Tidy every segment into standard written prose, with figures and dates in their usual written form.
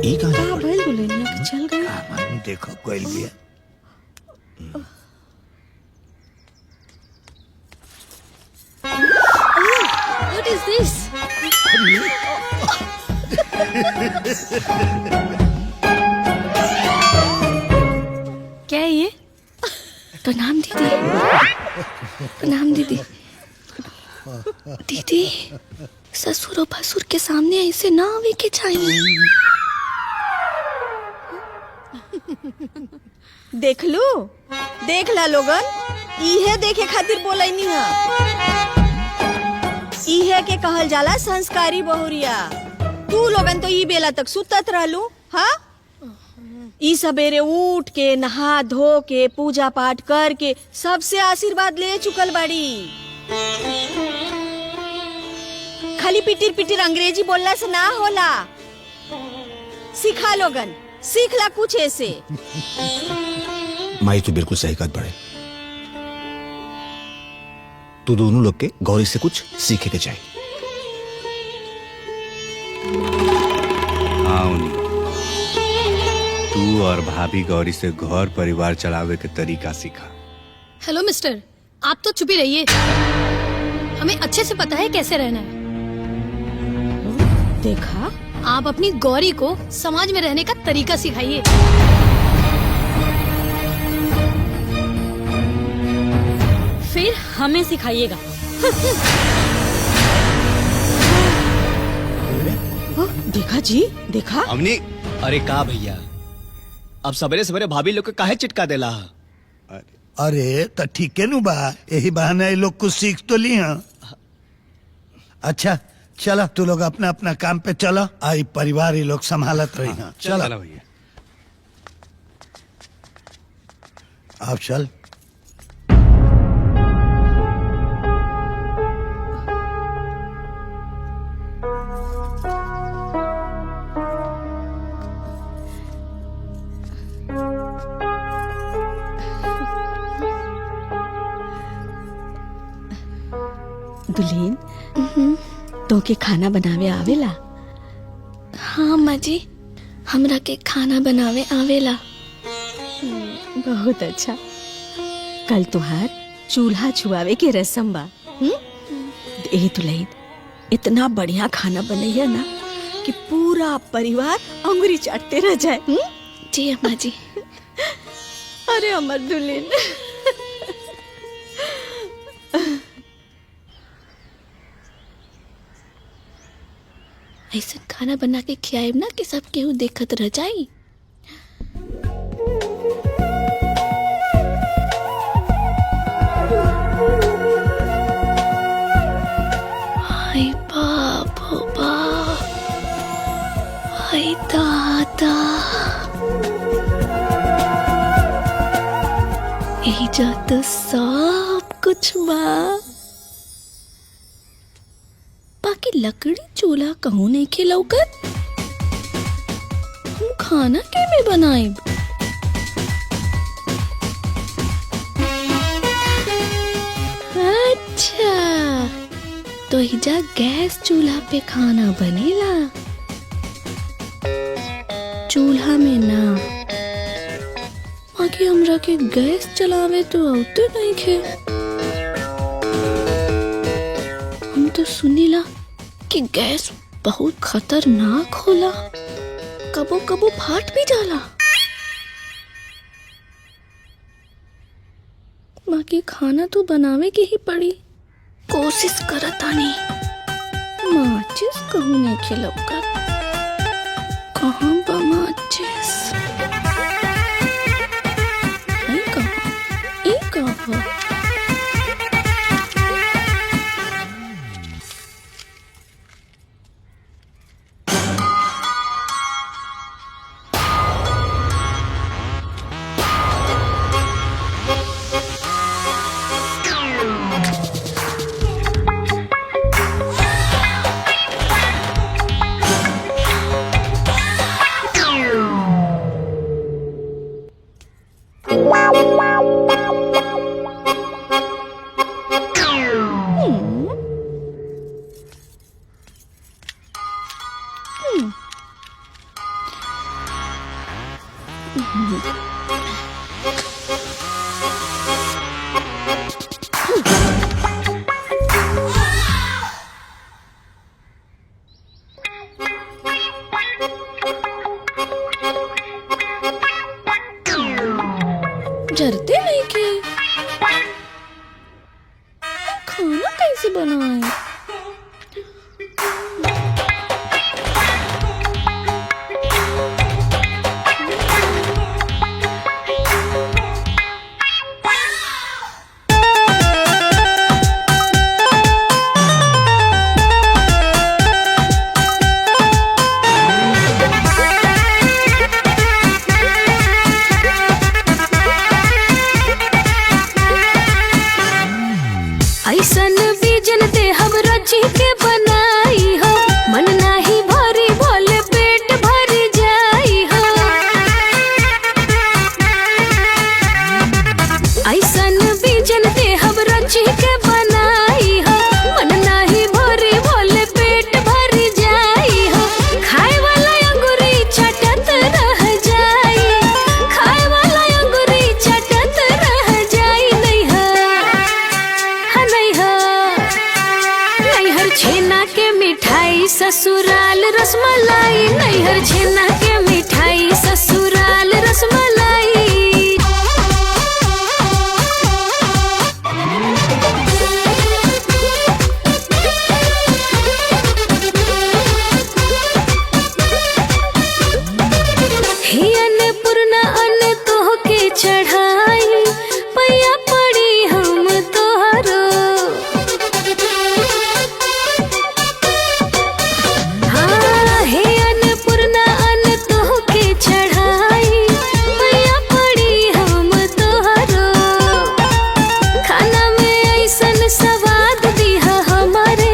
ई कहाँ का भइल दुल्हनिया के चल गए। देखो कोई भी है। What is this? क्या है ये? प्रणाम दीदी। प्रणाम दीदी। दीदी ससुर और भसुर के सामने ऐसे ना आवे के चाहिए। देख लू, देख ला लोगन, इहे देखे खातिर बोलैनी है। इहे के कहल जाला संस्कारी बहुरिया। तू लोगन तो ई बेला तक सुतत रहलू। हाँ, ई सवेरे उठ के नहा धो के पूजा पाठ करके सबसे आशीर्वाद ले चुकल बाड़ी। खाली पिटिर पिटिर अंग्रेजी बोलना से ना होला। सीखा लोगन, सीख ला कुछ ऐसे। माई तो बिल्कुल सही बात बड़े। तू दोनों लोग के गौरी से कुछ सीखे के चाहिए। हाँ उन्हीं, तू और भाभी गौरी से घर परिवार चलावे के तरीका सीखा। हेलो मिस्टर, आप तो चुप ही रहिए। हमें अच्छे से पता है कैसे रहना है। देखा, आप अपनी गौरी को समाज में रहने का तरीका सिखाइए। फिर हमें सिखाइएगा। देखा जी, देखा। अमनी, अरे का भैया, अब सवेरे सवेरे भाभी लोग के काहे चिटका देला? अरे तो ठीक है नु बा, यही बहाने ये लोग कुछ सीख तो ली हैं। अच्छा चलो, तू लोग अपना अपना काम पे चलो। आई परिवार ये लोग संभालत रही हैं। चलो भैया। आप चल। दुल्हन, तो के खाना बनावे आवेला? हाँ अम्मा जी, हमरा के खाना बनावे आवेला। बहुत अच्छा। कल तुहार चूल्हा छुआवे के रस्म बा। ए दुल्हन, इतना बढ़िया खाना बनैया ना कि पूरा परिवार अंगुरी चाटते रह जाए। जी अम्मा जी। अरे अमर दुल्हन, ऐसा खाना बना के खियाएब ना कि सब केहू देखत रह जाई। हाय बाप हो बाप, हाय दादा, यही जा तो सब कुछ बा। बाकी लकड़ी चूल्हा कहूँ नहीं के लौकत। हम खाना के में बनाएब? अच्छा, तो हिजा गैस चूल्हा पे खाना बनेला, चूल्हा में ना। बाकी हमरा के गैस चलावे तो आते नहीं खे। हम तो सुनीला कि गैस बहुत खतरनाक होला, कबो कबो फाट भी जाला। बाकी खाना तो बनावे के ही पड़ी। कोशिश करतानी। माचिस कहूँ नहीं खिलौका, कहाँ बा माचिस? आई कहाँ? ई कहाँ? डरते नहीं कि खाना कैसे बनाए? ऐसन बीजन दे हम रची के बनाई हो, मन नाही भरी भोले पेट भर जाई हो। ऐसन बीजन दे हम रची के बनाई हो, मन नाही भरी भोले पेट भर जाई हो। खाए वाला अंगूरी चटत रह जाई, खाए वाला अंगूरी चटत रह जाई। नैहर छेना के मिठाई ससुराल रसमलाई, नैहर छेना के मिठाई ससुराल रसमलाई। ही अन्नपूर्णा अन्न तोहके चढ़ाई, पैया पड़ी हम तोहरो। हाँ, हे अन्नपूर्णा अन्न तोहके चढ़ाई, पैया पड़ी हम तोहरो। खाना में ऐसन स्वाद दिहा हमारे,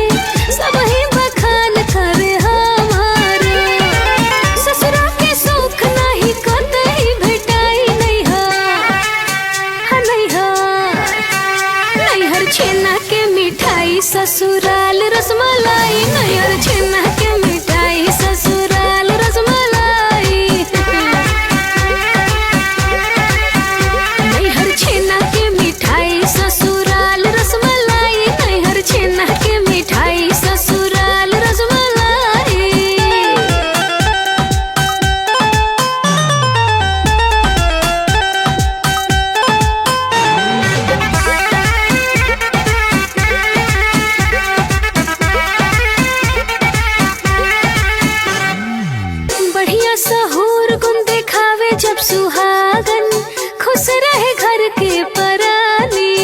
सबही बखान करे हमारे। ससुरा के सुख नाही कतई भेटाई नैहर छेना के मिठाई ससुराल रसमलाई, नैहर छेना के मिठाई ससुराल रसमलाई। नैहर छेना के मिठाई ससुराल रसमलाई, नैहर छेना के मिठाई ससुराल रसमलाई। बढ़िया सहूर गुण दिखावे जब सुहागन, खुश रहे घर के परानी।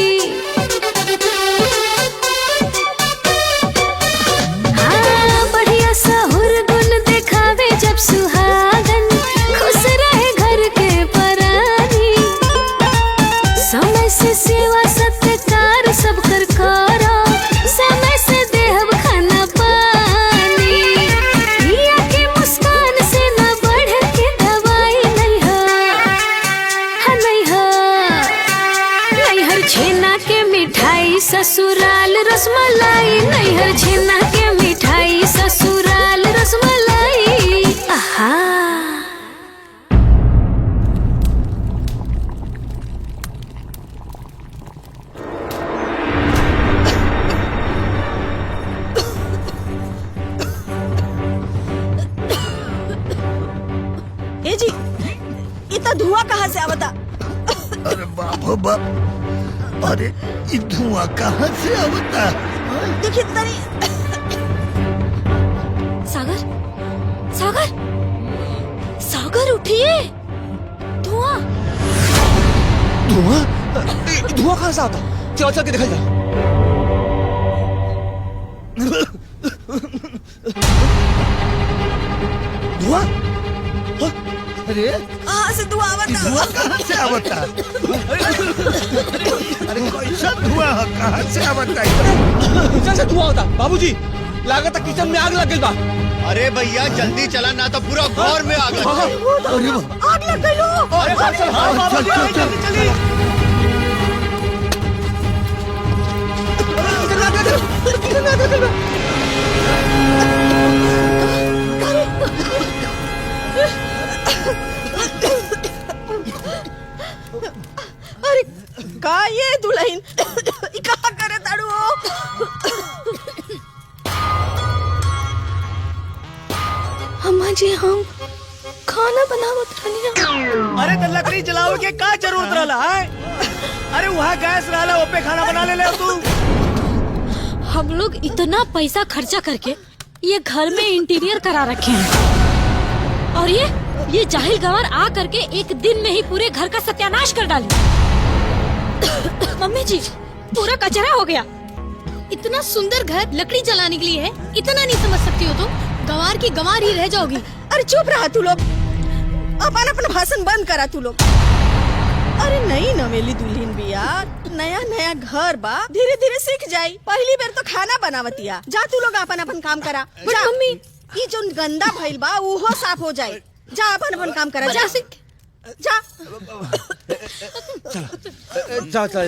हाँ, बढ़िया सहूर गुण दिखावे जब सुहागन, खुश रहे घर के परानी। समय से सेवा सत्कार सब कर करो, समय से देहब खाना पानी। पिया के मुस्कान से न बढ़ के दवाई नैहर छेना के मिठाई ससुराल रसमलाई, नैहर छेना के मिठाई ससुराल रसमलाई। आहा। ए जी, इतना धुआं कहाँ से आवता? अरे बाप बाप, अरे ये धुआं कहाँ से आवता? देखिए तनी। सागर, सागर, सागर उठिए। धुआं धुआं धुआं कहाँ से आता? चलो चल के देखा जा। धुआं? अरे कहाँ से धुआं आवता? धुआं कहाँ से आवता? अरे कैसा धुआं है, कहाँ से आवता? किचन से धुआं होता। बाबूजी, लागत किचन में आग लग गई बा। अरे भैया जल्दी चला ना तो पूरा घर में आग लग जाए। अरे बाप, आग लग गई लो। अरे चल चल, हाँ बाबूजी, चल, चल, जल्दी चलिए। किचन में आग लग गई, किचन में आग लग गई। अम्मा जी हम खाना बनावत रहनी। अरे तो लकड़ी जलावे के का जरूरत रहला है? अरे वहाँ गैस रहला ओपे खाना बना ले तू। हम लोग इतना पैसा खर्चा करके ये घर में इंटीरियर करा रखे हैं और ये जाहिल गंवार आ करके एक दिन में ही पूरे घर का सत्यानाश कर डाली। मम्मी जी पूरा कचरा हो गया। इतना सुंदर घर लकड़ी जलाने के लिए है, इतना नहीं समझ सकती हो तो गंवार की गंवार ही रह जाओगी। अरे चुप रहा तू लोग, अपन अपन भाषण बंद करा तू लोग। अरे नई नवेली दुल्हन बिया, नया नया घर बा, धीरे धीरे सीख जाई। पहली बार तो खाना बनावतिया। जा तू लोग अपन अपन काम करा। जा मम्मी, ये जो गंदा भइल बा वो साफ हो जाए। जा अपन अपन काम करा। जा जा चल चल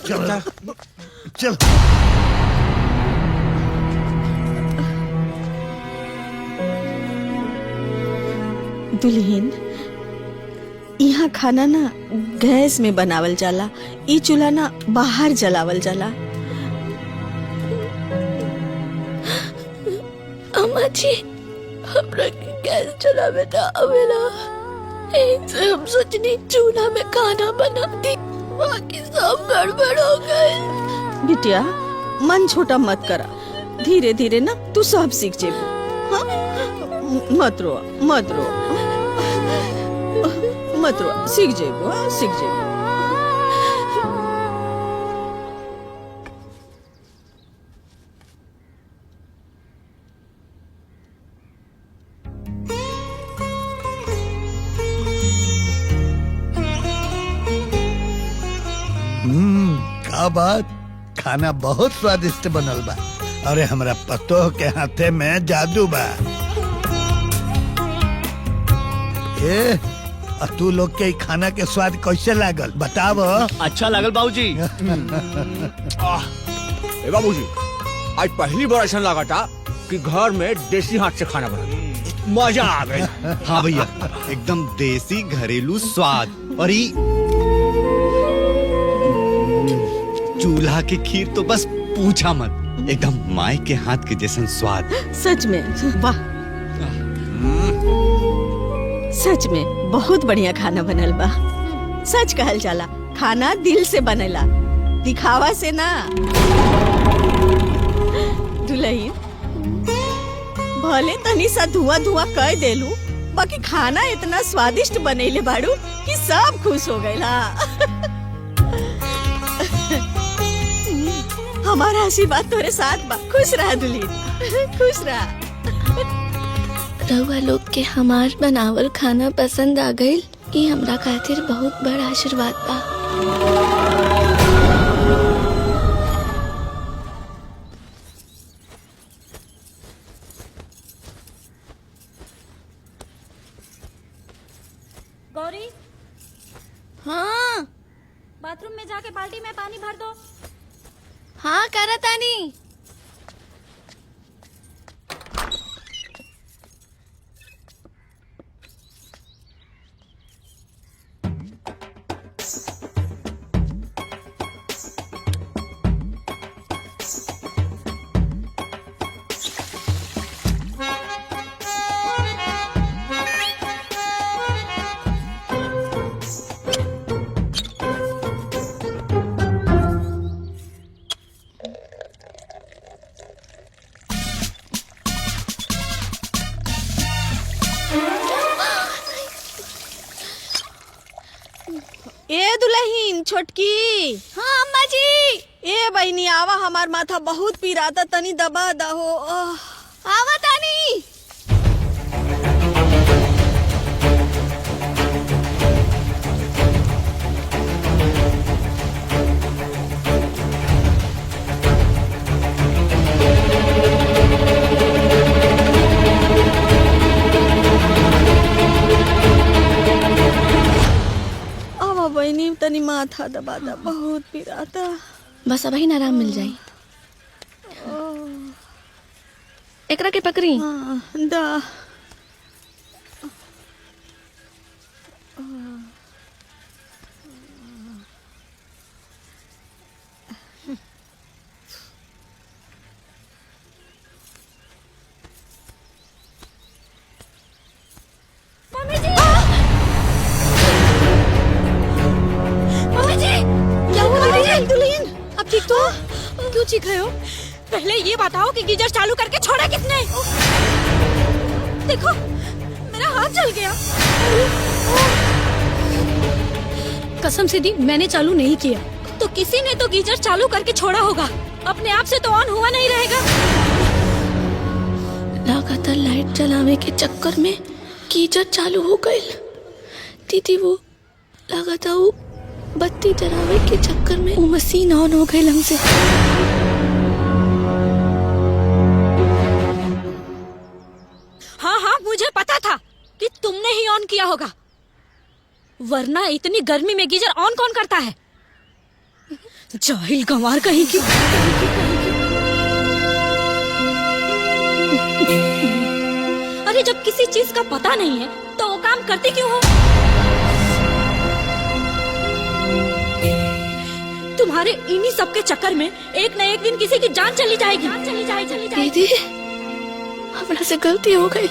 चल चल। दुल्हन, यहाँ खाना ना गैस में बनावल जाला, ई चूल्हा ना बाहर जलावल जाला। अम्मा जी हमरा के गैस चलावे ना आवेला। एक से हम सोचनी चूल्हा में खाना बना दी, बाकी सब गड़बड़ हो गए। बिटिया मन छोटा मत करा, धीरे धीरे ना तू सब सीख जेबू। हाँ? मत रो मत रो मत रो, सीख जेबू। हाँ सीख जेबू। का बात, खाना बहुत स्वादिष्ट बनल बा। अरे हमरा पतोह के हाथे में जादू बा। ए, तू लोग के खाना के स्वाद कैसे लागल बताव। अच्छा लागल बाबूजी। ए बाबूजी, आज पहली बार ऐसा लगा था कि घर में देसी हाथ से खाना बना, मजा आ गया। हाँ भैया, एकदम देसी घरेलू स्वाद। और ये चूल्हा की खीर तो बस पूछा मत, एकदम माई के हाथ के जैसन स्वाद। सच में वाह, सच में बहुत बढ़िया खाना बनल बा। सच कहल जाला, खाना दिल से बनेला, दिखावा से ना। दुल्हन भले तनी सा धुआं धुआं कह देलू, बाकी खाना इतना स्वादिष्ट बनैले बाड़ू कि सब खुश हो गए। हमारा आशीर्वाद तोरे साथ बा। खुश रहा दुल्हन, खुश रहा। रउआ लोग के हमार बनावल खाना पसंद आ गईल, ये हमरा खातिर बहुत बड़ा आशीर्वाद बा। गौरी, हाँ बाथरूम में जाके बाल्टी में पानी भर दो। हाँ करतानी। ए दुल्हन छोटकी। हाँ अम्मा जी। ए बहनी आवा, हमार माथा बहुत पीराता, तनी दबा दहो। आवा तानी। आवा बहनी, तनी माथा दबा दा, बहुत पीराता। बस अब ही आराम मिल जाई। एकरा के पकड़ी। हाँ, दा। चीख रहे हो? पहले ये बताओ कि गीजर चालू करके छोड़ा किसने? देखो मेरा हाथ जल गया। कसम से दी मैंने चालू नहीं किया। तो किसी ने तो गीजर चालू करके छोड़ा होगा, अपने आप से तो ऑन हुआ नहीं रहेगा। लगातार लाइट जलावे के चक्कर में गीजर चालू हो गई। दीदी वो लगातार वो बत्ती जलावे के चक्कर में वो मशीन ऑन हो गई हमसे। हाँ हाँ मुझे पता था कि तुमने ही ऑन किया होगा, वरना इतनी गर्मी में गीजर ऑन कौन करता है? जाहिल गंवार कहीं की। अरे जब किसी चीज का पता नहीं है तो वो काम करते क्यों हो? तुम्हारे इन्हीं सब के चक्कर में एक न एक दिन किसी की जान चली जाएगी। दीदी हमरा से गलती हो गई।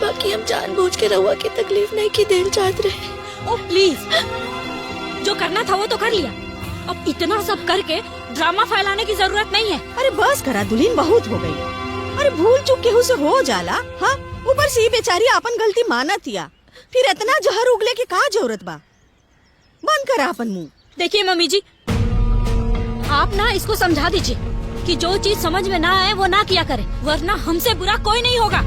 बाकी हम जानबूझ के रहुआ की तकलीफ नहीं की देना चाहते रहे। ओ प्लीज, जो करना था वो तो कर लिया, अब इतना सब करके ड्रामा फैलाने की जरूरत नहीं है। अरे बस करा दुल्हन, बहुत हो गई। अरे भूल चूक केहू से हो जाला। हाँ, ऊपर से ही बेचारी अपन गलती मानतिया, फिर इतना जहर उगले की का जरूरत बा? बंद करा अपन मुंह। देखिए मम्मी जी, आप ना इसको समझा दीजिए कि जो चीज समझ में ना आए वो ना किया करे, वरना हमसे बुरा कोई नहीं होगा।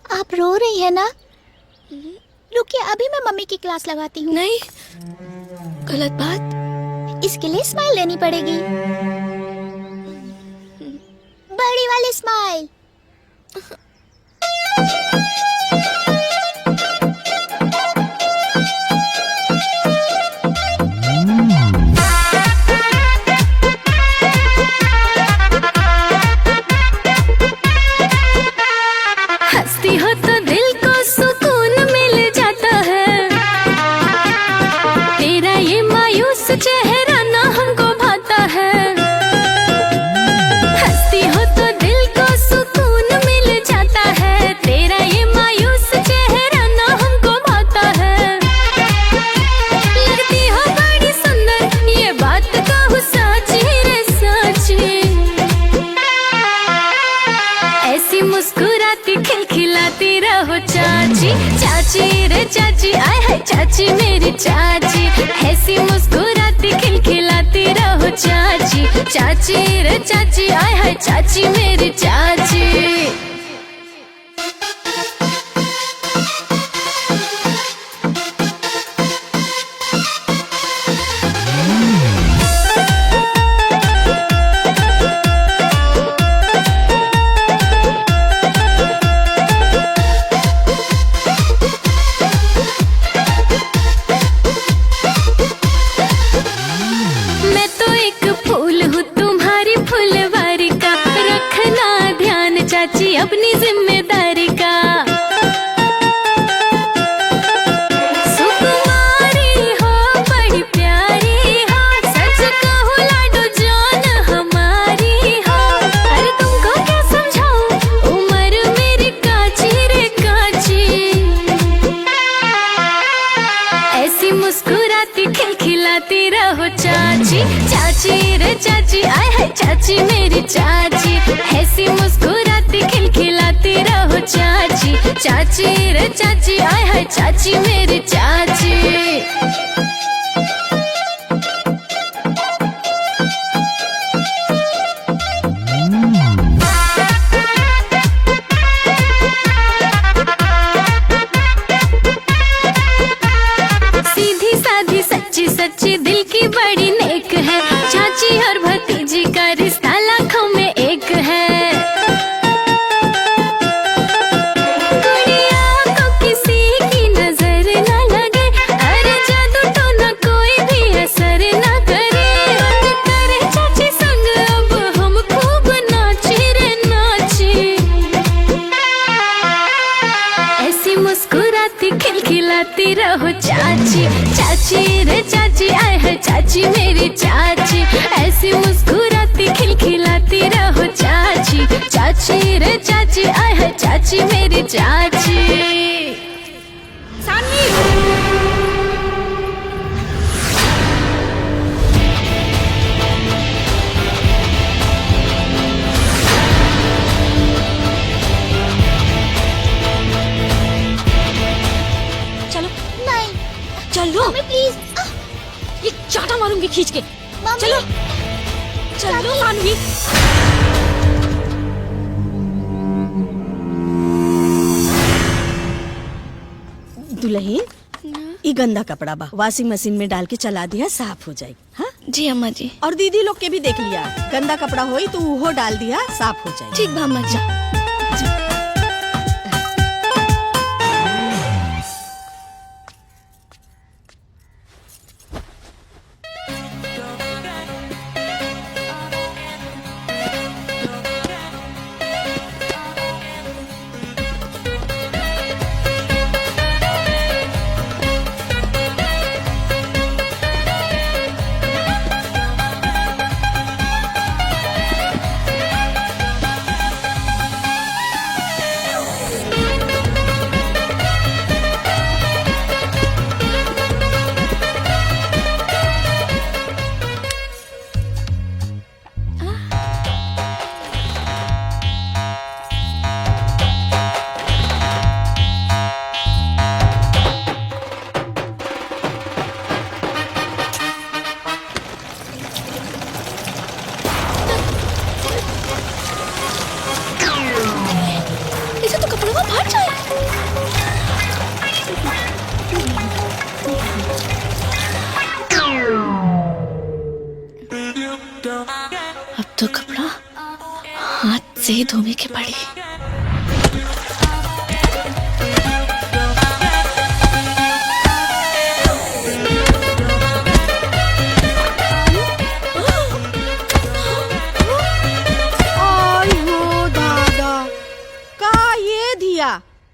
आप रो रही है ना? रुकिए, अभी मैं मम्मी की क्लास लगाती हूँ। नहीं, गलत बात। इसके लिए स्माइल लेनी पड़ेगी, बड़ी वाली स्माइल। हंसती हो तो दिल को सुकून मिल जाता है, तेरा ये मायूस चेहरा ना हमको भाता है। हंसती हो तो दिल को सुकून मिल जाता है, तेरा ये मायूस चेहरा ना हमको भाता है। लगती हो बड़ी सुंदर, ये बात कहूँ साची रे साची। ऐसी मुस्कुराती खिलखिलाती रहो चाची, चाची रे चाची, आय हाय चाची मेरी चाची। ऐसी मुस्कुराती खिलखिलाती रहो चाची, चाची रे चाची, आय हाय चाची मेरी चाची। मैं तो एक फूल हूँ तुम्हारी फुलवारी का, रखना ध्यान चाची अपनी जिम्मेदारी का। सुकुमारी हो बड़ी प्यारी हो, सच कहूँ लाडो जान हमारी हो। अरे तुमको क्या समझाऊं, उम्र मेरी काची रे काची। ऐसी मुस्कुराती खिलखिलाती रहो चाची, चाची रे चाची, आय हाय चाची मेरी चाची। ऐसी मुस्कुराती खिलखिलाती रहो चाची, चाची रे चाची, आय हाय चाची मेरी चाची। हंसी मुस्कुराती खिलखिलाती रहो चाची, चाची रे चाची, आय है चाची मेरी चाची। चलो नहीं चलो, मम्मी प्लीज। ये चाटा मारूंगी खींच के। मम्मी चलो चलो सानवी। दुल्हन, ये गंदा कपड़ा बा, वॉशिंग मशीन में डाल के चला दिया, साफ हो जाएगी। हाँ जी अम्मा जी। और दीदी लोग के भी देख लिया, गंदा कपड़ा होई तो वो डाल दिया, साफ हो जाएगी। ठीक बा अम्मा जी। इसे तो कपड़ों में फाड़ जाए। अब तो कपड़ा हाथ से धोने के पड़ी।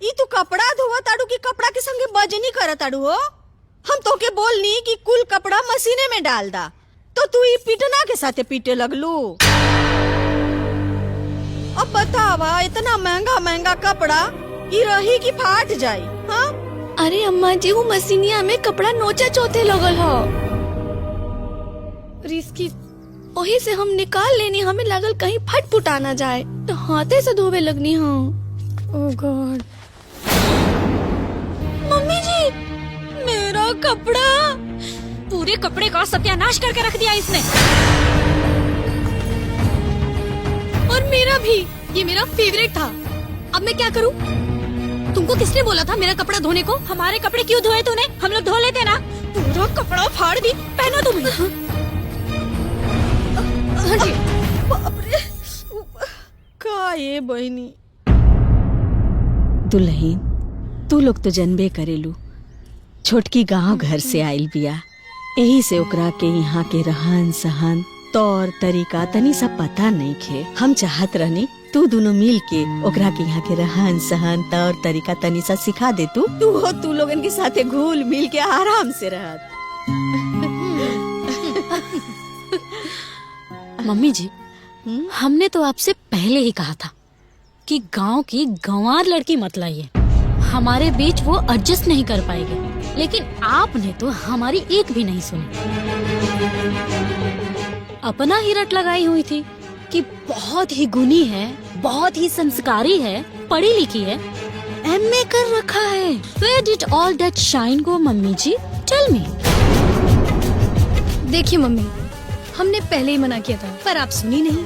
ई तू कपड़ा धोवा ताड़ू की कपड़ा के संगे बजनी कर ताड़ू हो? हम तो के बोलनी कि कुल कपड़ा मशीने में डाल दा, तो तू ई पीटना के साथे पीटे लगलू। अब बतावा, इतना महंगा महंगा कपड़ा ई रही की फाट जाई? हाँ अरे अम्मा जी, वो मशीनिया में कपड़ा नोचा चौथे लगल हो, रिस्की, वही से हम निकाल लेनी। हमें लगल कहीं फट फुटा ना जाए, तो हाथे से धोवे लगनी। हाँ ओह गॉड। मम्मी जी, मेरा कपड़ा, पूरे कपड़े का सत्यानाश करके रख दिया इसने। और मेरा भी, ये मेरा फेवरेट था। अब मैं क्या करूं? तुमको किसने बोला था मेरा कपड़ा धोने को? हमारे कपड़े क्यों धोए तूने? हम लोग धो लेते ना। पूरा कपड़ा फाड़ दी, पहनो तुम। हाँ जी। बाप रे, का ये बहनी। दुल्हन, तू लोग तो जनबे करेलू, छोटकी गांव घर से आइल बिया, यही से ओकरा के यहाँ के रहन सहन तौर तरीका तनी सा पता नहीं खे। हम चाहत रहनी तू दोनों मिल के ओकरा के यहाँ के रहन सहन तौर तरीका तनी सा सिखा दे। तू हो, तू लोगन के साथे घुल मिल के आराम से रहत। मम्मी जी, हमने तो आपसे पहले ही कहा था कि गांव की गंवार लड़की मत लाइए, हमारे बीच वो एडजस्ट नहीं कर पाएगी, लेकिन आपने तो हमारी एक भी नहीं सुनी। अपना ही रट लगाई हुई थी कि बहुत ही गुणी है, बहुत ही संस्कारी है, पढ़ी लिखी है, एमए कर रखा है। Where did all that shine go, mummy जी? Tell me. देखिए मम्मी, हमने पहले ही मना किया था, पर आप सुनी नहीं।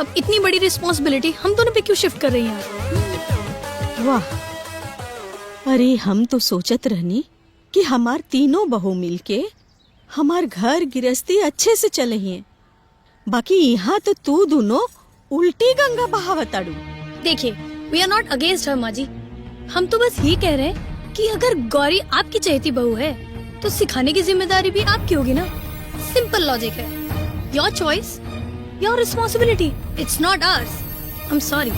अब इतनी बड़ी रिस्पॉन्सिबिलिटी हम दोनों पे क्यों शिफ्ट कर रही हैं? वाह, अरे हम तो सोचत रहनी कि हमार तीनों बहू मिलके हमार घर गृहस्थी अच्छे से चले हैं, बाकी यहाँ तो तू दोनों उल्टी गंगा बहावताड़ू। देखिए, we are not against her माँ जी, हम तो बस ये कह रहे हैं कि अगर गौरी आपकी चहेती बहू है तो सिखाने की जिम्मेदारी भी आपकी होगी ना। सिंपल लॉजिक है। Your choice, your responsibility, it's not ours. I am sorry.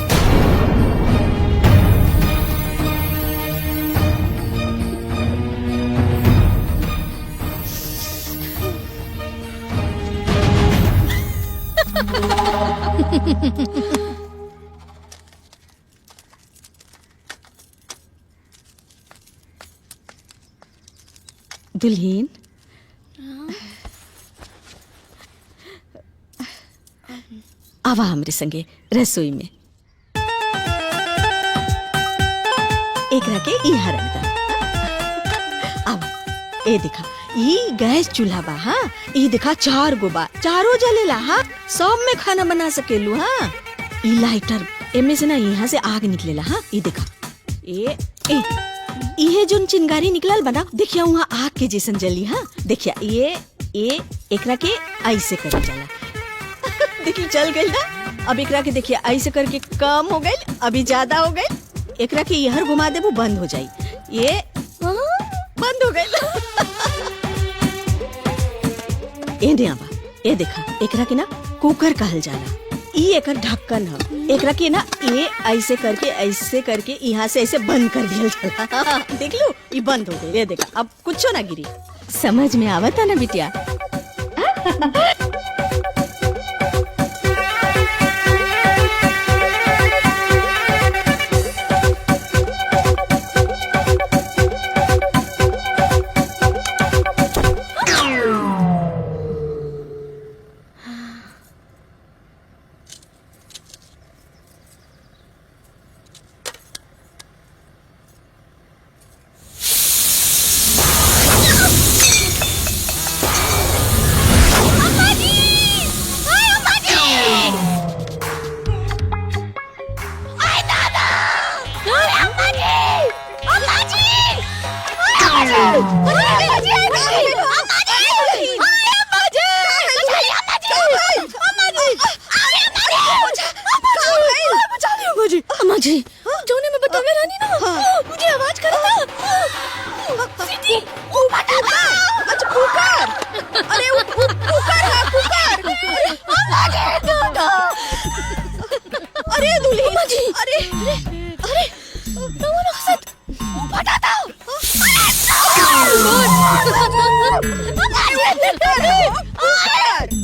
दुल्हीन आवा हमरे संगे रसोई में एकरा के इहा रख दा। अब ए देखा ई गैस चूल्हा बा हाँ ई देखा 4 गो बा चारों जलेला हाँ सब में खाना बना सकेलू हाँ ई लाइटर एमे से ना यहाँ से आग निकलेला हाँ ई देखा ए इहे जोन चिंगारी निकलल बना देखिया वहाँ आग के जैसन जली हाँ देखिया ये एकरा के ऐसे कर जाला देखिए चल गई ना अब एकरा के देखिए ऐसे करके कम हो गई अभी ज्यादा हो गई एकरा के यहर घुमा दे वो बंद हो जाई ये बंद हो गई ए आवा ए देखा एकरा के ना कुकर कहल जाला ई एकर ढक्कन है एकरा के ना ये ऐसे करके यहाँ से ऐसे बंद कर दिया जाला देख लो ये बंद हो गई ये देखा अब कुछ ना गिरी समझ में आवता ना बिटिया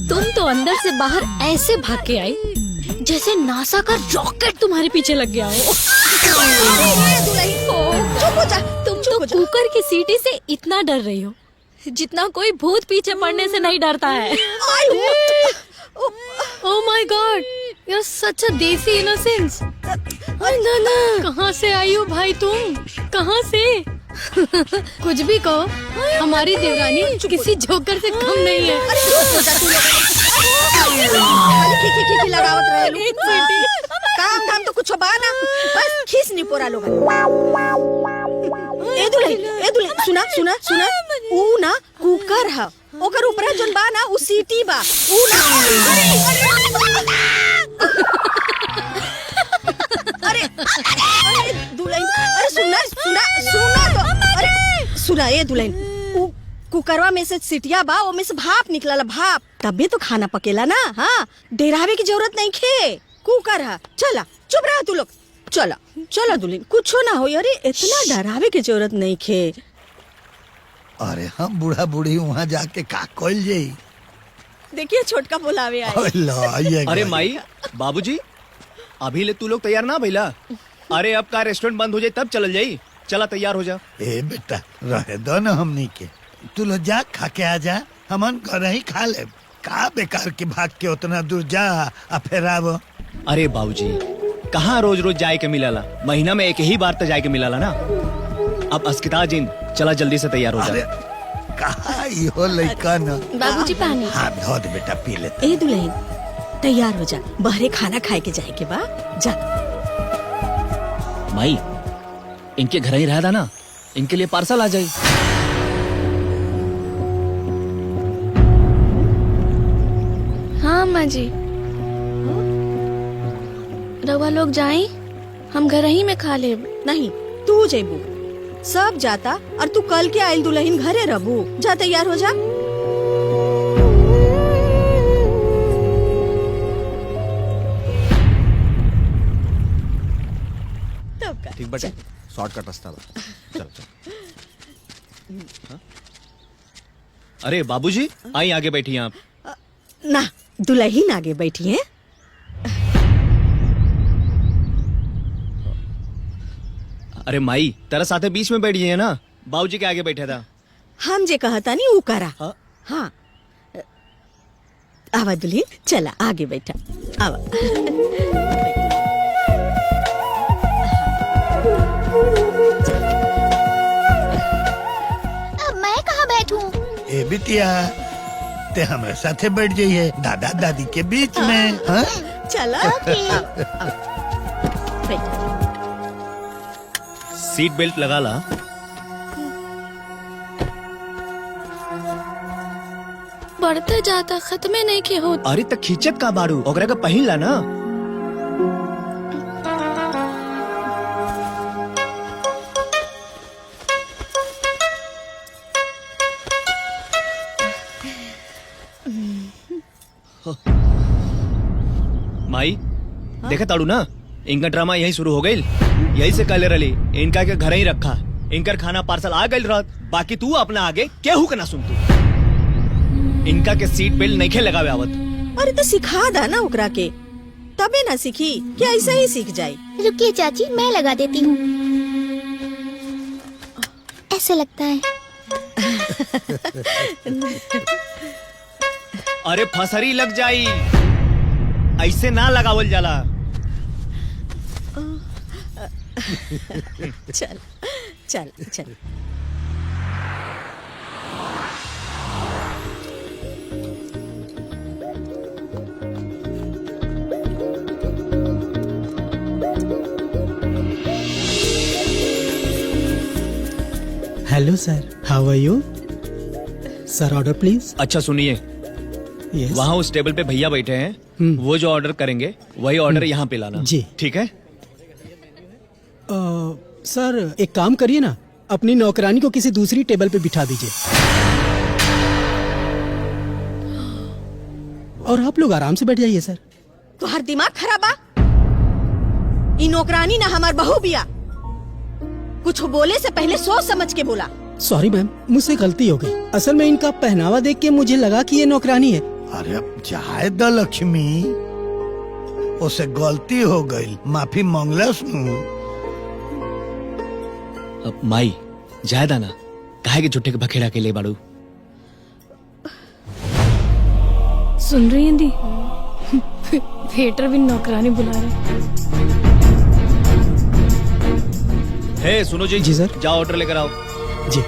तुम तो अंदर से बाहर ऐसे भाग के आई जैसे नासा का रॉकेट तुम्हारे पीछे लग गया हो। तुम तो कुकर की सीटी से इतना डर रही हो जितना कोई भूत पीछे पड़ने से नहीं डरता है। Oh my God, you're such a देसी innocence. कहाँ से आई हो भाई तुम? कहाँ से? कुछ भी कहो, हमारी देवरानी किसी जोकर से कम नहीं है। काम धाम तो कुछ बा ना, बस खींच नहीं पोरा लोग। ए दुल्हन, सुना सुना सुना, ऊ ना कुकर है, ओकर ऊपर जोन बा ना ऊ सीटी बा, ऊ ना। अरे दुल्हन, अरे सुना सुना सुना तो, अरे सुना ये दुल्हन, ऊ कुकरवा में से सीटिया बा, ओ में से भाप निकलला भाप, तबे तो खाना पकेला ना। हाँ डरावे की जरूरत नहीं खे, कुकर है। चला चुप रहा तू लोग, चला चला दुल्हन, कुछ ना हो। अरे इतना डरावे की जरूरत नहीं खे। अरे हम बूढ़ा बूढ़ी वहाँ जाके का कोल जाई। देखिए छोटका बुलावे आए। अरे माई बाबूजी अभी ले तू लोग तैयार ना भइला? अरे अब का रेस्टोरेंट बंद हो जाए तब चल जाई। चला तैयार हो जा। ए बेटा रहे दो ना हमनी के, तू लोग जा खा के आ जा, हमन घर ही खा ले। का बेकार के भाग के उतना दूर जा आ फिर आब। अरे बाबूजी कहाँ रोज रोज जाए के मिलाला, महीना में एक ही बार तो जाए के मिलाला ना। अब अस्किता जिन चला जल्दी से तैयार हो जा। कहा इहो लइका न। बाबूजी पानी। हाँ धो दे बेटा, पी ले। ए दुल्हन तैयार हो जा, बहरे खाना खाए के जाए के बा। जा माई इनके घर ही रहा ना, इनके लिए पार्सल आ जाए। हाँ माँ जी, रवा लोग जाई, हम घर ही में खा ले। नहीं तू जेबू, सब जाता और तू कल के आयल दुल्हन घरे रहबू। जा तैयार हो जा। ठीक बटे, शॉर्टकट रास्ता बा। चल चल। हाँ? अरे बाबूजी आई आगे बैठिए आप। ना दुल्हन आगे बैठी है। अरे माई तेरा साथे बीच में बैठ है ना, बाबूजी के आगे बैठा था। हम जे कहता नहीं वो करा। हाँ? हाँ आवा दुल्हन, चला आगे बैठा, आवा। अब मैं कहाँ बैठूं? ए बिटिया ते हमारे साथे बैठ जाइए दादा दादी के बीच में। हाँ? चला सीट बेल्ट लगा ला। बढ़ते जाता, खत्मे नहीं के हो। अरे तक खींचत का बारू, ओकरा का पहिन ला ना। माई देखा ताड़ू ना, इनका ड्रामा यही शुरू हो गई। यही से कहले रही इनका के घर ही रखा, इनकर खाना पार्सल आ गई रात, बाकी तू अपना आगे केहू के ना सुन तू। इनका के सीट बेल्ट नहीं खे लगावे आवत। अरे तो सिखा दा ना ओकरा के, तबे ना सीखी क्या ऐसा ही सीख जाए। रुकिए चाची, मैं लगा देती हूँ। ऐसे लगता है। अरे फसरी लग जाई, ऐसे ना लगावल जाला। चल चल चल। Hello sir, how are you? Sir order please. अच्छा सुनिए, यस वहाँ उस टेबल पे भैया बैठे हैं, वो जो ऑर्डर करेंगे वही ऑर्डर यहाँ पे लाना। जी। ठीक है। सर एक काम करिए ना, अपनी नौकरानी को किसी दूसरी टेबल पे बिठा दीजिए और आप लोग आराम से बैठ जाइए। सर तुहार दिमाग खराब बा? ई नौकरानी ना हमार बहू बिया, कुछ बोले से पहले सोच समझ के बोला। सॉरी मैम, मुझसे गलती हो गई। असल में इनका पहनावा देख के मुझे लगा कि ये नौकरानी है। अरे अब जाए द लक्ष्मी, उसे गलती हो गई, माफी मांगलस नु। अब माई जायदा ना, काहे के झूठे के बखेड़ा के ले बाड़ू। सुन रही हैं दी? वेटर भी नौकरानी बुला रहे। हे सुनो जी। जी सर। जाओ ऑर्डर लेकर आओ। जी।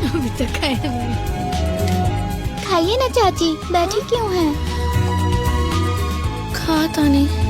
अभी तक खाया नहीं। खाइए ना चाची, बैठी क्यों हैं? खाता नहीं।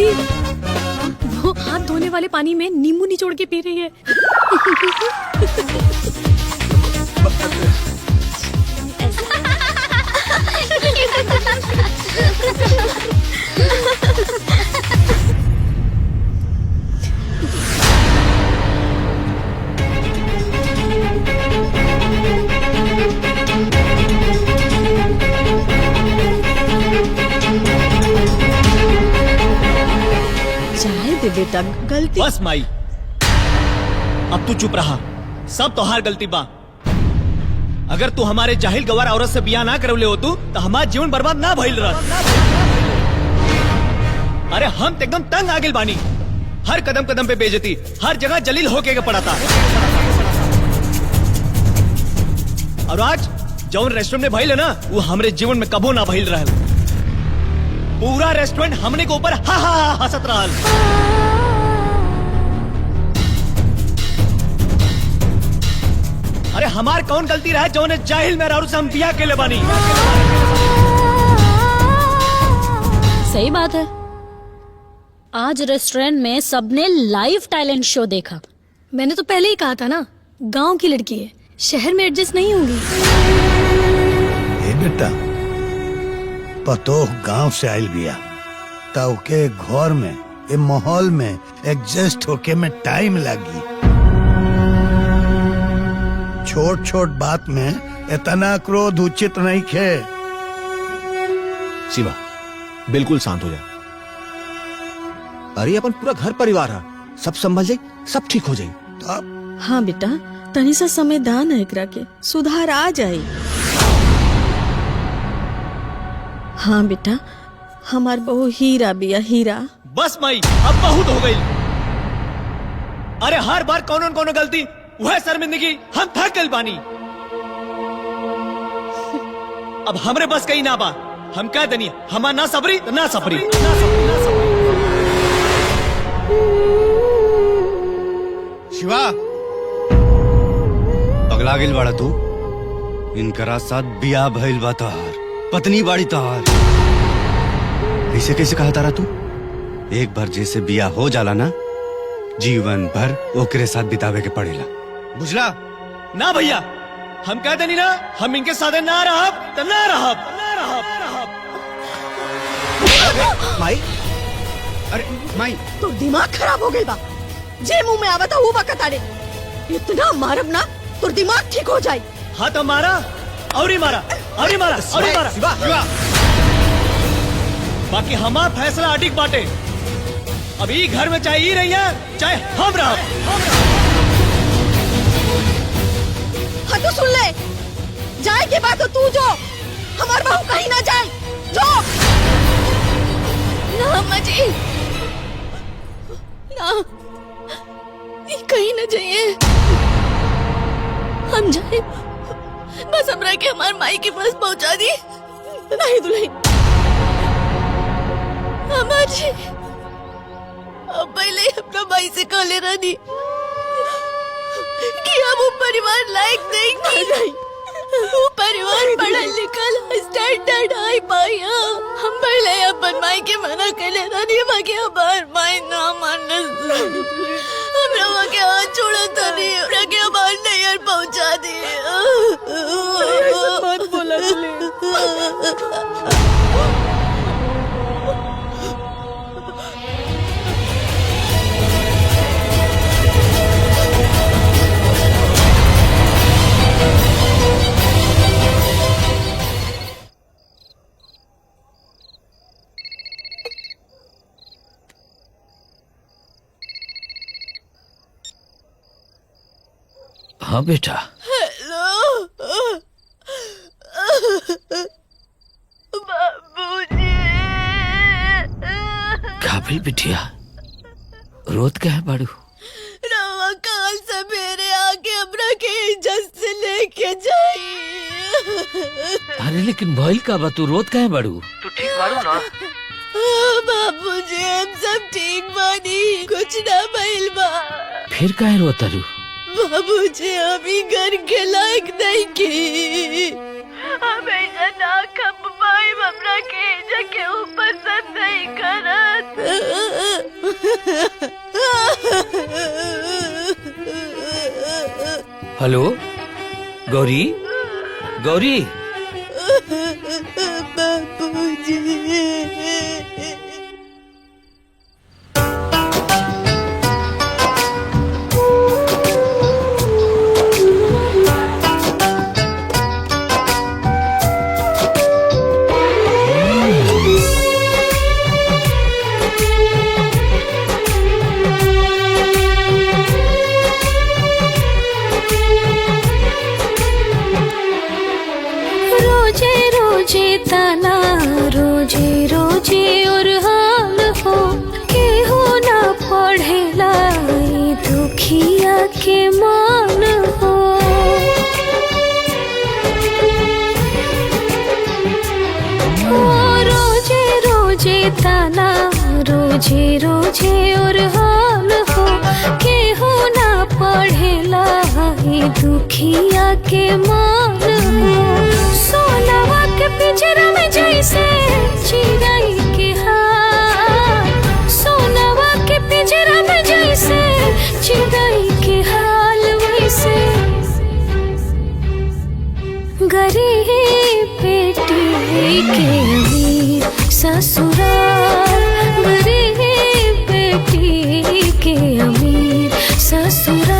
दीदी वो हाथ धोने वाले पानी में नींबू निचोड़ के पी रही है। चाहे दे बेटा, गलती बस माई, अब तू चुप रहा। सब तोहार गलती बा। अगर तू हमारे जाहिल गवार औरत से बियाह ना करवले हो तो हमार जीवन बर्बाद ना भइल रहा। अरे हम तो एकदम तंग आ गेल बानी। हर कदम कदम पे बेइज्जती, हर जगह जलील होके के पड़ा था। और आज जौन रेस्टोरेंट में भइल है ना, वो हमरे जीवन में कबो ना भइल रहल। पूरा रेस्टोरेंट हमने के ऊपर हा हा हा हंसत रहल। अरे हमार कौन गलती रहा जौन जाहिल मेहरारू से हम बियाह के ले बानी। सही बात है। आज रेस्टोरेंट में सबने लाइव टैलेंट शो देखा। मैंने तो पहले ही कहा था ना, गांव की लड़की है, शहर में एडजस्ट नहीं होगी। ए बेटा, पतोह गांव से आइल बिया, ताऊ के घर में ए माहौल में एडजस्ट होके में टाइम लगी। छोट छोट बात में इतना क्रोध उचित नहीं खे। शिवा, बिल्कुल शांत हो जा। अरे अपन पूरा घर परिवार है, सब संभल जाई, सब ठीक हो जाई। हाँ बेटा, तनी सा समय दान है एकरा के, सुधार आ जाए। हाँ बेटा, हमार बहू हीरा बिया, हीरा। बस माई, अब बहुत हो गई। अरे हर बार कौन कौन गलती, वह शर्मिंदगी, हम थक गइल बानी। अब हमरे बस कहीं ना बा। हम कह दनी हमार ना सबरी तो ना सबरी। शिवा, पगला गेल बाड़ा तू। इनकरा साथ बियाह भइल बा तोहार, पत्नी बाड़ी तोहार। ऐसे कैसे कहा तारा तू? एक बार जैसे बियाह हो जाला ना, जीवन भर ओकरे साथ बितावे के पड़ेला, बुझला? ना भैया, हम कह दनी ना, हम इनके साथ ना रहब तो ना रहब। माई, अरे माई, तो दिमाग खराब हो गई बा। जे मुंह में आवता हूँ बकता रे। इतना मारब ना तो दिमाग ठीक हो जाए। हाँ तो मारा और ही मारा और ही मारा और ही मारा। शिवा, बाकी हमारा फैसला अडिग बाटे। अभी घर में चाहे ही रही है, चाहे हम रह। हाँ तो सुन ले, जाए के बाद तो तू जो, हमार बहू कहीं ना जाए। जो ना अम्मा जी, ना, ये कहीं ना जाइए। हम जाए, बस हमरा के हमार माई के पास पहुंचा दी। नहीं दुल्हन, अम्मा जी, अब पहले अपना भाई से कह ले रही कि अब वो परिवार लायक नहीं। वो परिवार पढ़ा लिखल स्टैंडर्ड हाई पाई। हम पहले अपन माई के मना कर ले रही, बाकी हमार माई ना मान। हमरा के हाथ छोड़ा था नहीं, हमरा के हमार नैयर पहुंचा दी। मत बोला हाँ बेटा। हेलो बाबूजी। का भइल बिटिया, रोत क्या है बाड़ू? रवा काल सवेरे आके हमरा के इज्जत से लेके जाई। अरे लेकिन भइल का बा, तू रोत क्या है बाड़ू? तू ठीक बाड़ू ना? बाबूजी, हम सब ठीक बानी, कुछ ना भइल बा। फिर काहे रोता रू? बाबूजी, अभी घर के लायक नहीं की। हमेशा ना खप पाई, हमरा के जगह पसंद नहीं करत। हेलो गौरी गौरी बाबूजी। रोजे रोजे ताना रोजे रोजे और हाल हो के हो ना पढ़ेला ई दुखिया के मान हो। ओ रोजे रोजे ताना रोजे रोजे और हाल हो के हो ना पढ़ेला ई दुखिया के मान हो। सोनावा के पिंजरा में जैसे चिड़ै के हाल, सोनावा के पिंजरा में जैसे चिड़ै के हाल वैसे गरीब बेटी के अमीर ससुराल, गरीब बेटी के अमीर ससुराल।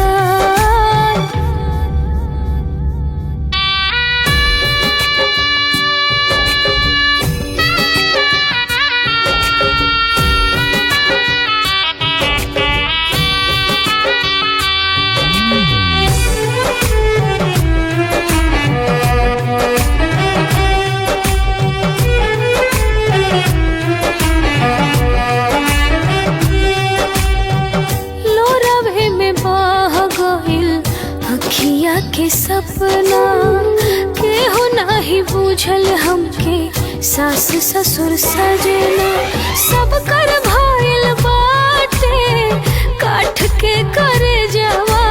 लोरवे में बह गइल अखिया के सपना के हो नाही बुझल हमके सास ससुर सजना सब कर भइल बाटे काठ के करे जावा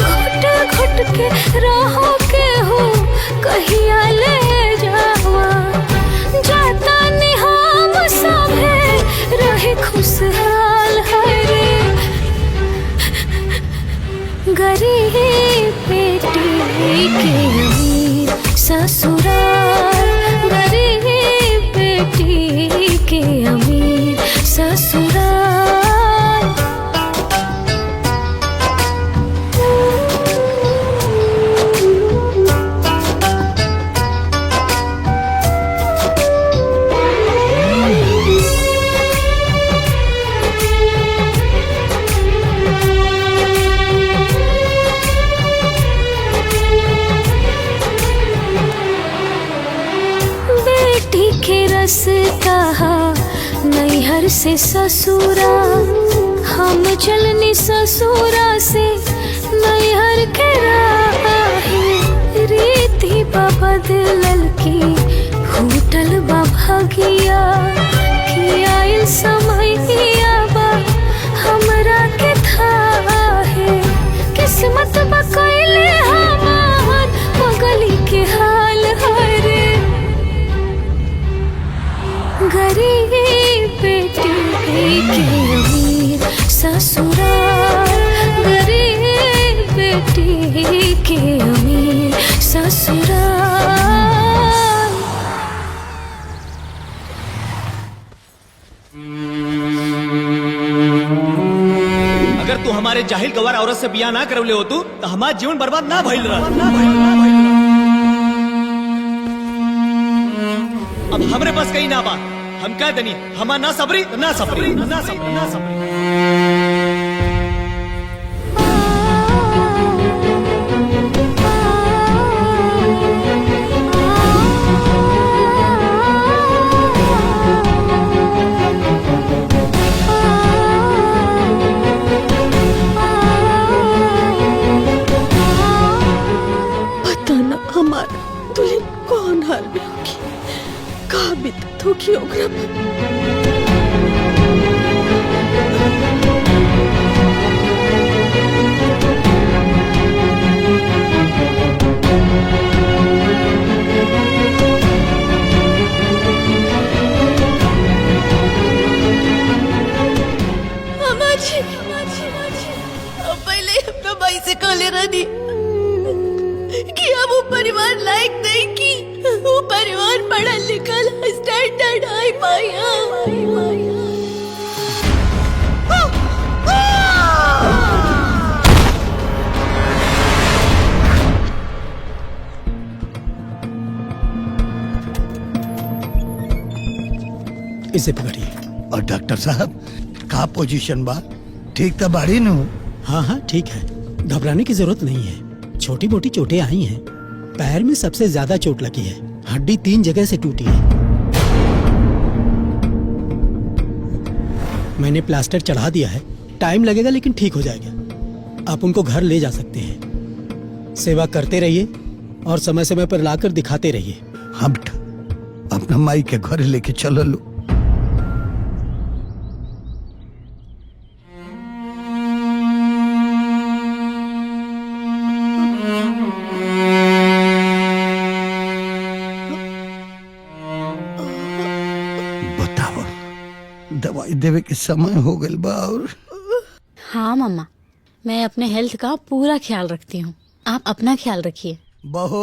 घुट घुट के रहो के हो कहिया ले जावा जाता निहाम सभे रहे खुशहाल हरे गरीब बेटी के अमीर ससुराल, गरीब बेटी के अमीर ससुराल। बेटी के रस्ता नैहर से ससुरा, हम चलनी ससुरा से नैहर के राहे। रीति बदलल की फूटल बा भगिया कि आइल समय बा हमरा के थाहे। किस्मत बा कइले हमार पगली के हाल हरे गरीब बेटी के अमीर ससुराल, गरीब बेटी के अमीर ससुराल। अगर तू हमारे जाहिल गवार औरत से बियाह ना करवले हो तू तो हमारा जीवन बर्बाद ना भइल रहा। अब हमरे पास कहीं ना बा, हम कह दनी हमार ना सबरी ना सबरी ना सबरी ना सबरी। पता ना हमारा दुल्हन कौन हाल में होगी, का बीतत होगी ओकरा पर। माई से कहले रहनी कि अब वो परिवार लायक नहीं कि वो परिवार पढ़ा लिखल स्टैंडर्ड हाई पाई। इसे पकड़िए। और डॉक्टर साहब का पोजीशन बा? ठीक तो बाड़ी नु? हाँ हाँ ठीक है, घबराने की जरूरत नहीं है। छोटी मोटी चोटें आई हैं। पैर में सबसे ज्यादा चोट लगी है, हड्डी 3 जगह से टूटी है। मैंने प्लास्टर चढ़ा दिया है, टाइम लगेगा लेकिन ठीक हो जाएगा। आप उनको घर ले जा सकते हैं। सेवा करते रहिए और समय समय पर लाकर दिखाते रहिए। हाँ बेटा, अपना माई के घर लेके चलो लो। बताओ, दवाई देवे के समय हो गल बा। और हाँ मम्मा, मैं अपने हेल्थ का पूरा ख्याल रखती हूँ। आप अपना ख्याल रखिए। बहू,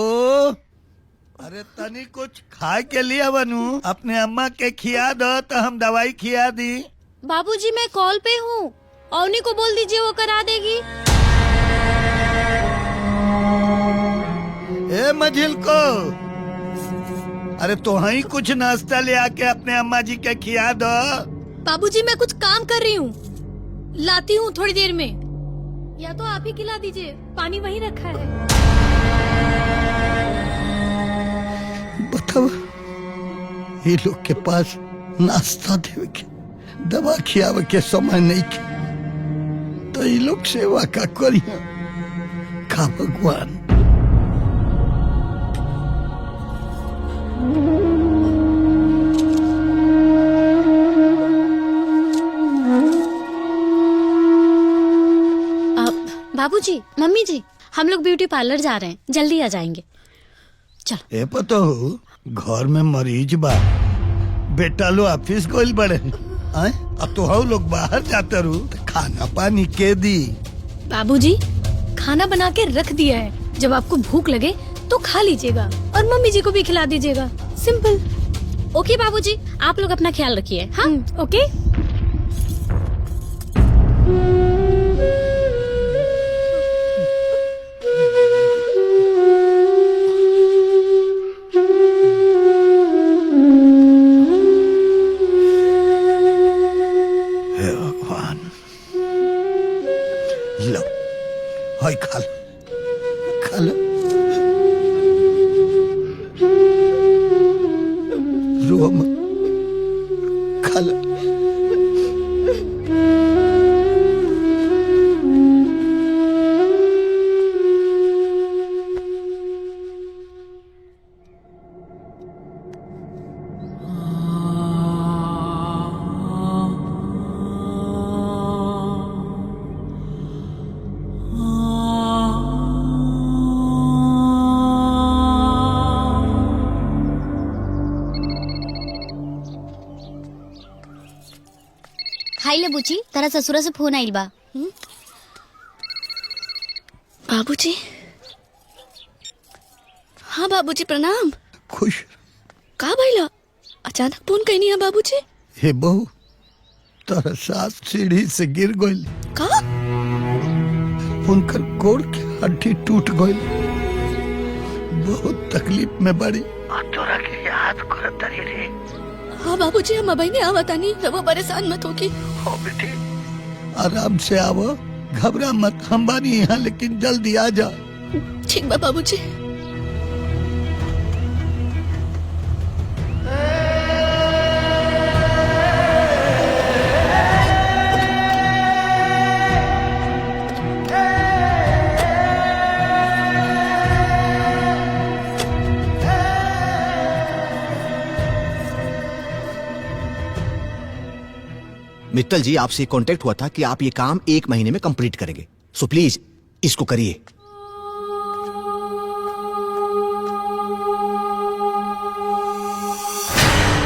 अरे तनी कुछ खाए के लिए बनू, अपने अम्मा के खिया दो तो हम दवाई खिया दी। बाबूजी मैं कॉल पे हूँ, अवनी को बोल दीजिए वो करा देगी। ए मझिल को, अरे तो ही कुछ नाश्ता ले आके अपने अम्मा जी के खिया दो। बाबूजी मैं कुछ काम कर रही हूँ, लाती हूँ थोड़ी देर में। या तो आप ही खिला दीजिए, पानी वहीं रखा है। बताओ, ये लोग के पास नाश्ता देवे के, दवा खियावे के समय नहीं के, तो ये लोग सेवा का करिया का भगवान। बाबूजी, मम्मी जी, हम लोग ब्यूटी पार्लर जा रहे हैं, जल्दी आ जाएंगे। चलो। ए पतो, घर में मरीज बा, बेटा लो ऑफिस गोइल बड़े, अब तो हम लोग बाहर जाते रू, तो खाना पानी के दी। बाबूजी खाना बना के रख दिया है, जब आपको भूख लगे तो खा लीजिएगा और मम्मी जी को भी खिला दीजिएगा। सिंपल। ओके बाबूजी, आप लोग अपना ख्याल रखिए। हाँ ओके। लो, हाय खा लो, खा लो। रो मत, खा लो। खाई ले बुची, तारा ससुरा से फोन आइल बा। बाबूजी। हाँ बाबूजी प्रणाम। खुश का भइला? अचानक फोन कहीं है बाबूजी? हे बहू, तारा सास सीढ़ी से गिर गइल। का? उनकर गोड़ की हड्डी टूट गइल, बहुत तकलीफ में बड़ी। तोरा के याद करत रे। हाँ बाबूजी, हम अभी नहीं आवतानी, वो परेशान मत होगी। हो बेटी, आराम से आवो, घबरा मत, हम बानी यहाँ, लेकिन जल्दी आ जा। ठीक बा बाबूजी। मित्तल जी, आपसे कांटेक्ट हुआ था कि आप ये काम 1 महीने में कंप्लीट करेंगे, सो प्लीज इसको करिए।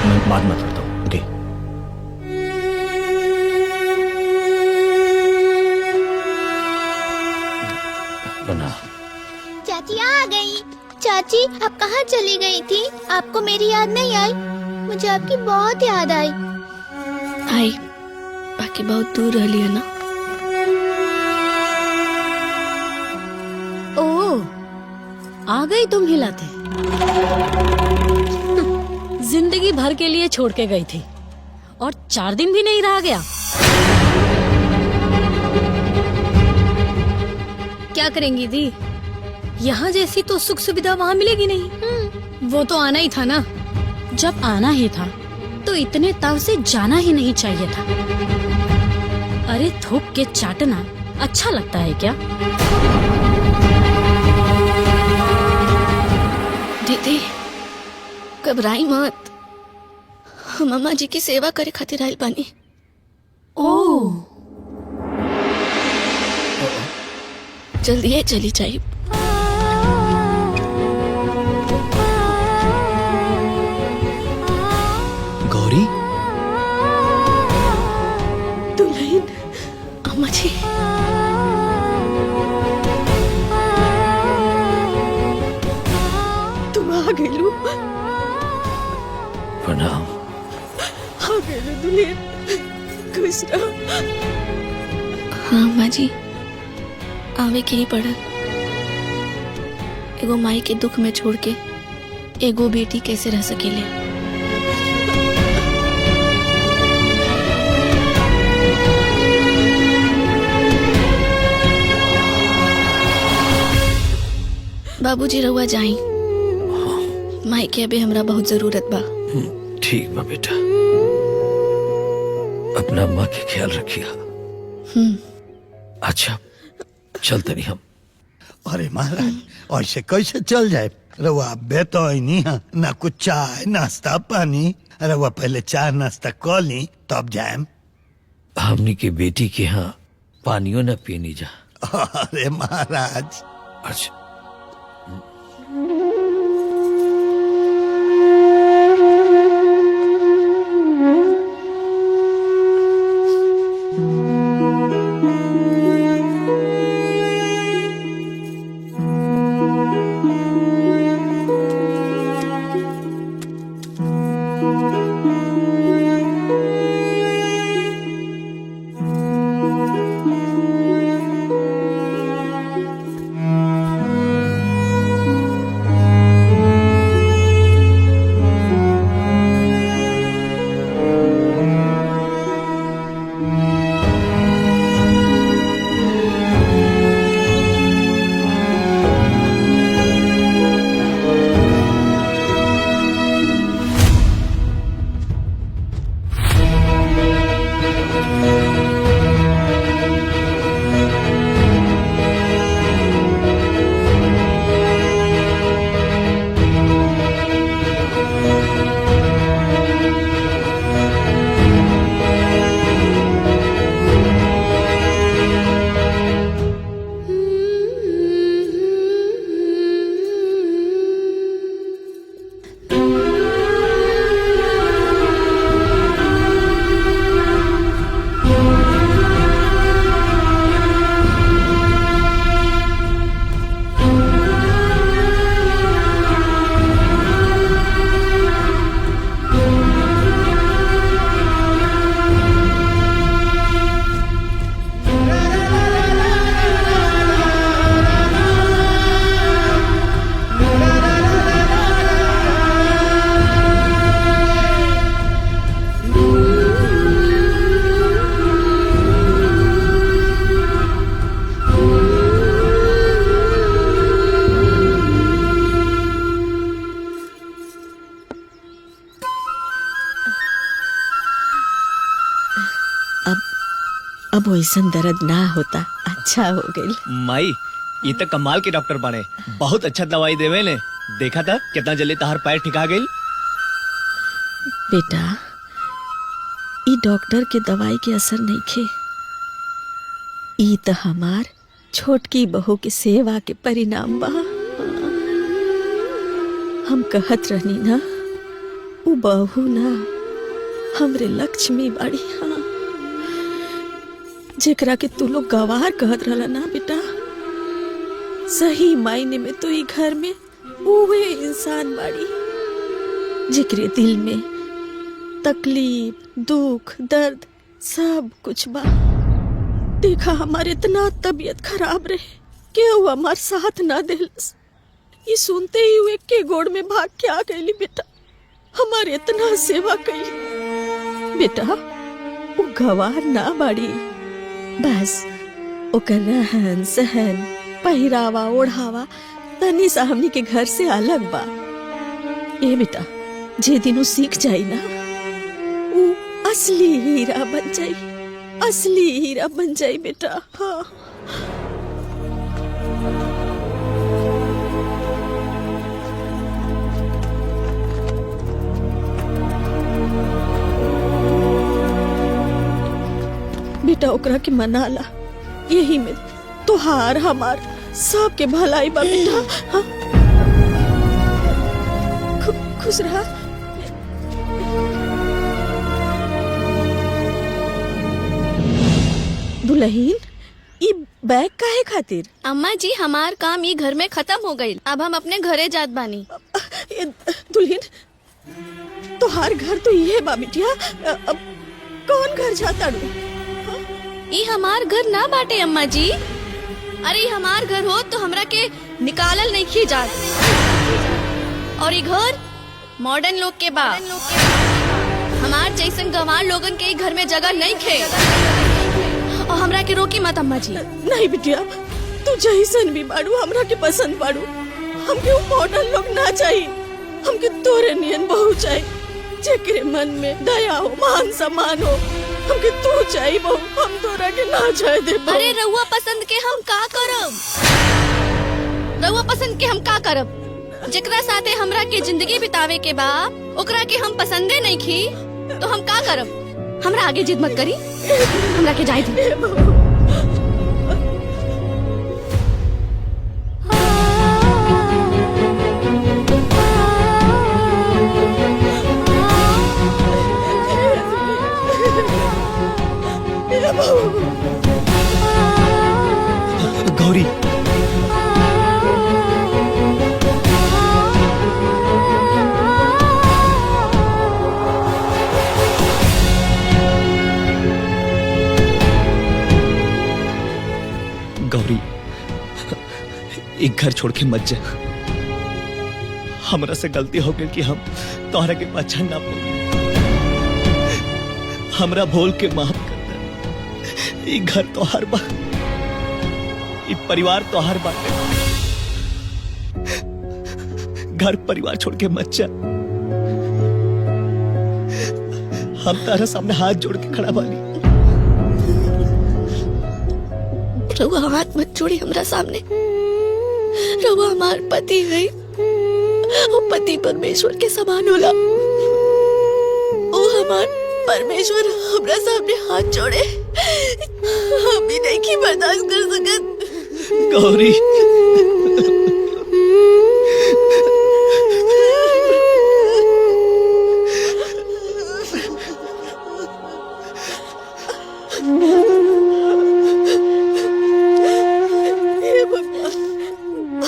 मैं बाद में करता हूँ। ओके। चाची आप कहाँ चली गई थी? आपको मेरी याद नहीं आई? मुझे आपकी बहुत याद आई। आई, बाकी बहुत दूर रह लिया ना। ओ, आ गई तुम हिलाते। जिंदगी भर के लिए छोड़ के गई थी और 4 दिन भी नहीं रहा गया। क्या करेंगी दी? यहाँ जैसी तो सुख सुविधा वहाँ मिलेगी नहीं। वो तो आना ही था ना। जब आना ही था तो इतने ताव से जाना ही नहीं चाहिए था। अरे थूक के चाटना अच्छा लगता है क्या? दीदी घबराई मत, हम अम्मा जी की सेवा करे खातिर आइल बानी। ओ, जल्दी चली जाइए। गौरी, दुल्हन, अम्मा जी। तुम आ गई लो। प्रणाम। आ गई लो दुल्हन, खुश रहो। हाँ अम्मा जी, आवे के ही पड़ा। एगो माई के दुख में छोड़ के एगो बेटी कैसे रह सकेले। बाबूजी रहुआ जाई, माई के अबे हमरा बहुत जरूरत बा। ठीक बा बेटा, अपना अम्मा के ख्याल रखिया। अच्छा चलते नहीं हम। अरे महाराज ऐसे कैसे चल जाए? रवा बेतो नहीं है ना, कुछ चाय नाश्ता पानी। रवा पहले चाय नाश्ता कर ली तब जाए। हमनी के बेटी के यहाँ पानियों न पीनी जा। अरे महाराज। अच्छा अब वैसन दर्द ना होता। अच्छा हो गई। माई ये तो कमाल के डॉक्टर बने, बहुत अच्छा दवाई देवे ने। देखा था कितना जल्दी तहार पैर ठिका गई। बेटा ई डॉक्टर के दवाई के असर नहीं खे, ई तो हमार छोटकी बहू के सेवा के परिणाम बा। हम कहत रहनी ना, वो बहू ना हमरे लक्ष्मी बाड़ी। हाँ, जेकरा के तू लोग गवार कहत रहला ना बेटा, सही मायने में तो ई घर में उहे इंसान बाड़ी जिक्र दिल में तकलीफ दुख दर्द सब कुछ बा। देखा हमारे इतना तबीयत खराब रहे कि वो हमार साथ ना दिलस। ये सुनते ही हुए के गोड़ में भाग के आ गई बेटा, हमारे इतना सेवा कई। बेटा वो गवार ना बाड़ी, बस ओकर रहन सहन पहिरावा ओढ़ावा तनी सा हमनी के घर से अलग बा। ए बेटा जे दिन वो सीख जाई ना वो असली हीरा बन जाई, असली हीरा बन जाई बेटा। हाँ बेटा ओकरा के मना ला, यही में तोहार हमार सबके भलाई बा बेटा। हाँ? खुश रहा। दुल्हन ई बैग काहे खातिर? अम्मा जी हमार काम ये घर में खत्म हो गई, अब हम अपने घरे जात बानी। दुल्हन तोहार घर तो ये बा बिटिया, अब कौन घर जाता रू? ये हमार घर ना बाटे अम्मा जी। अरे हमार घर हो तो हमरा के निकालल नहीं की जात। और ये घर मॉडर्न लोग के बा, हमार जैसन गंवार लोगन के घर में जगह नहीं खे। और हमरा के रोकी मत अम्मा जी। नहीं बिटिया तू जैसन भी बाड़ू हमरा के पसंद बाड़ू, हमके वो मॉडर्न लोग ना चाहिए, हमके तोरे नियन बहू चाहिए जेकरे मन में दया हो मान सम्मान हो। हमके तू चाहिए बहू, हम तोरा के ना चाहे दे। अरे रउआ पसंद के हम का करब? रउआ पसंद के हम का करब? जेकरा साथे हमरा के जिंदगी बितावे के बा ओकरा के हम पसंदे नहीं खी तो हम का करब? हमरा आगे जिद मत करी, हमरा के जाए दे। गौरी गौरी एक घर छोड़ के मत जा। हमरा से गलती हो गई कि हम तोहरा के पहचान ना पाओ। हमरा भूल के माफ कर दे। ये घर तोहार बा, ये परिवार तोहार बाटे। घर परिवार छोड़ के मत जा। हम तारा सामने हाथ जोड़ के खड़ा बानी। रउआ हाथ मत जोड़ी हमरा सामने। रउआ हमार पति है, वो पति परमेश्वर के समान होला। वो हमार परमेश्वर हमरा सामने हाथ जोड़े हम भी नहीं की बर्दाश्त कर सकत। गौरी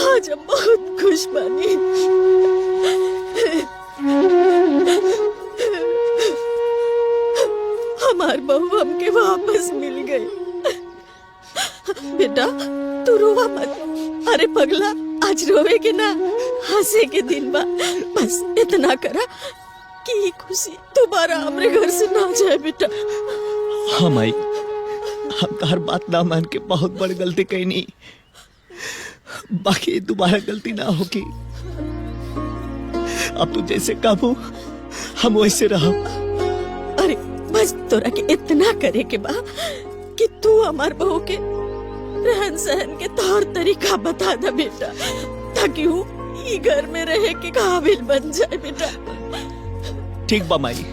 आज हम बहुत खुश बानी। हमार बहू हमके वापस मिल गई। बेटा तू रोवा मत। अरे पगला आज रोवे के ना, हंसे के दिन बा। बस इतना करा कि ये खुशी दोबारा हमरे घर से ना जाए बेटा। हाँ माई, हम तो हर बात ना मान के बहुत बड़ी गलती कही नहीं, बाकी दोबारा गलती ना होगी। अब तू जैसे काबू हम वैसे रहो। अरे बस तोरा के इतना करे के बा कि तू हमार बहू के रहन सहन के तौर तरीका बता दे बेटा, ताकि वो ई घर में रहे के काबिल बन जाए बेटा। ठीक बा माई,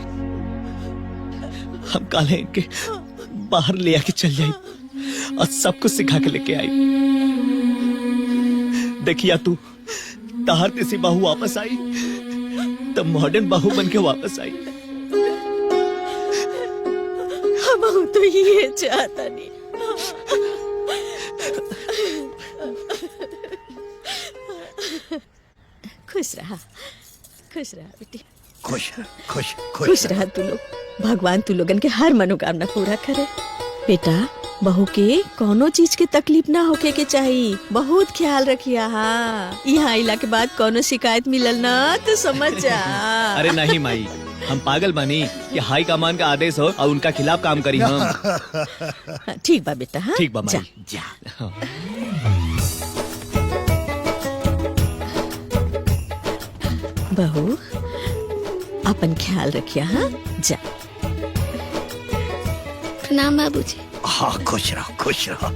हम काले के बाहर ले आके चल जाए और सब कुछ सिखा के लेके आई। देखिया तू ताहर तेसी बहू वापस आई तो मॉडर्न बहू बन के वापस आई। हम तो ये चाहता नहीं। खुश रहा बेटी, खुश खुश खुश रहा तू लोग। भगवान तू लोगन के हर मनोकामना पूरा करे। बेटा, बहू के कोनो चीज के तकलीफ ना होके के चाहिए, बहुत ख्याल रखिया। हाँ, यहाँ आइला के बाद कोनो शिकायत मिलल ना तो समझ जा। अरे नहीं माई, हम पागल बानी कि हाई कमान का आदेश हो और उनका खिलाफ काम करी हम। हाँ, ठीक बा बेटा। हाँ, ठीक बा माई। जा। हाँ। बहू, अपन ख्याल रखिया। हाँ, जा। प्रणाम बाबूजी। हाँ, खुश रहो खुश रहो।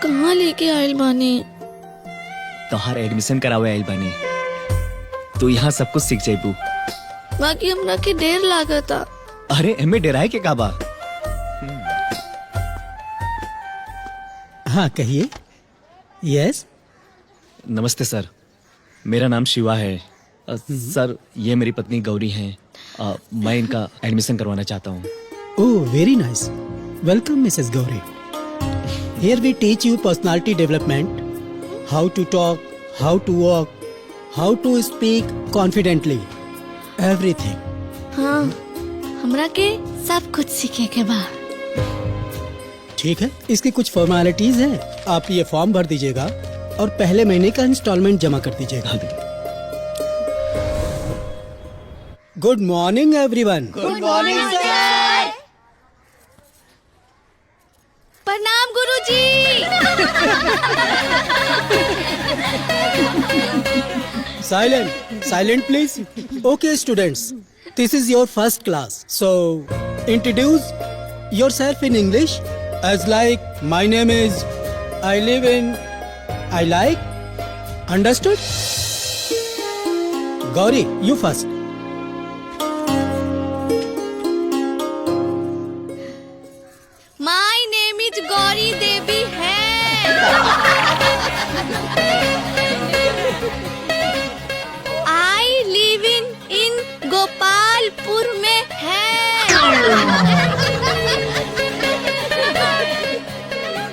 कहाँ लेके आयल बानी? तोहार एडमिशन करावे आइल बानी, तू यहाँ सब कुछ सीख जाइबू। बाकी हमरा के देर लागता। अरे एमे डराए के का बा? हाँ कहिए। यस। नमस्ते सर, मेरा नाम शिवा है। सर, ये मेरी पत्नी गौरी हैं। मैं इनका एडमिशन करवाना चाहता हूँ। ओह, very nice. Welcome Mrs Gauri. Here we teach you personality development, how to talk, how to walk, how to speak confidently, everything. हाँ, हमरा के सब कुछ सीखे के बा। ठीक है, इसकी कुछ फॉर्मेलिटीज हैं। आप ये फॉर्म भर दीजिएगा और पहले महीने का इंस्टॉलमेंट जमा कर दीजिएगा। Good morning everyone. Good morning sir. प्रणाम गुरुजी। Silent please. Okay students, this is your first class. So, introduce yourself in English as like, my name is, I live in, I like. Understood? Gauri, you first. My name is Gauri देवी है। I live in Gopalpur में है।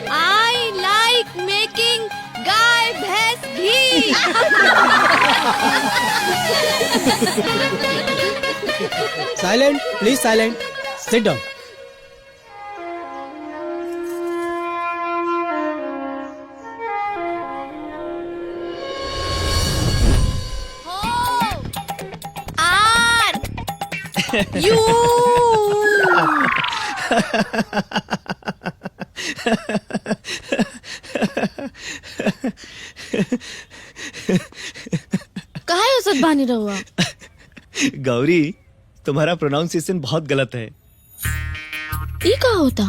I like making गाय भैंस घी। Silent, please silent. Sit down. You. काहे उसत बानी रहुआ? गौरी, तुम्हारा pronunciation बहुत गलत है। ये क्या होता?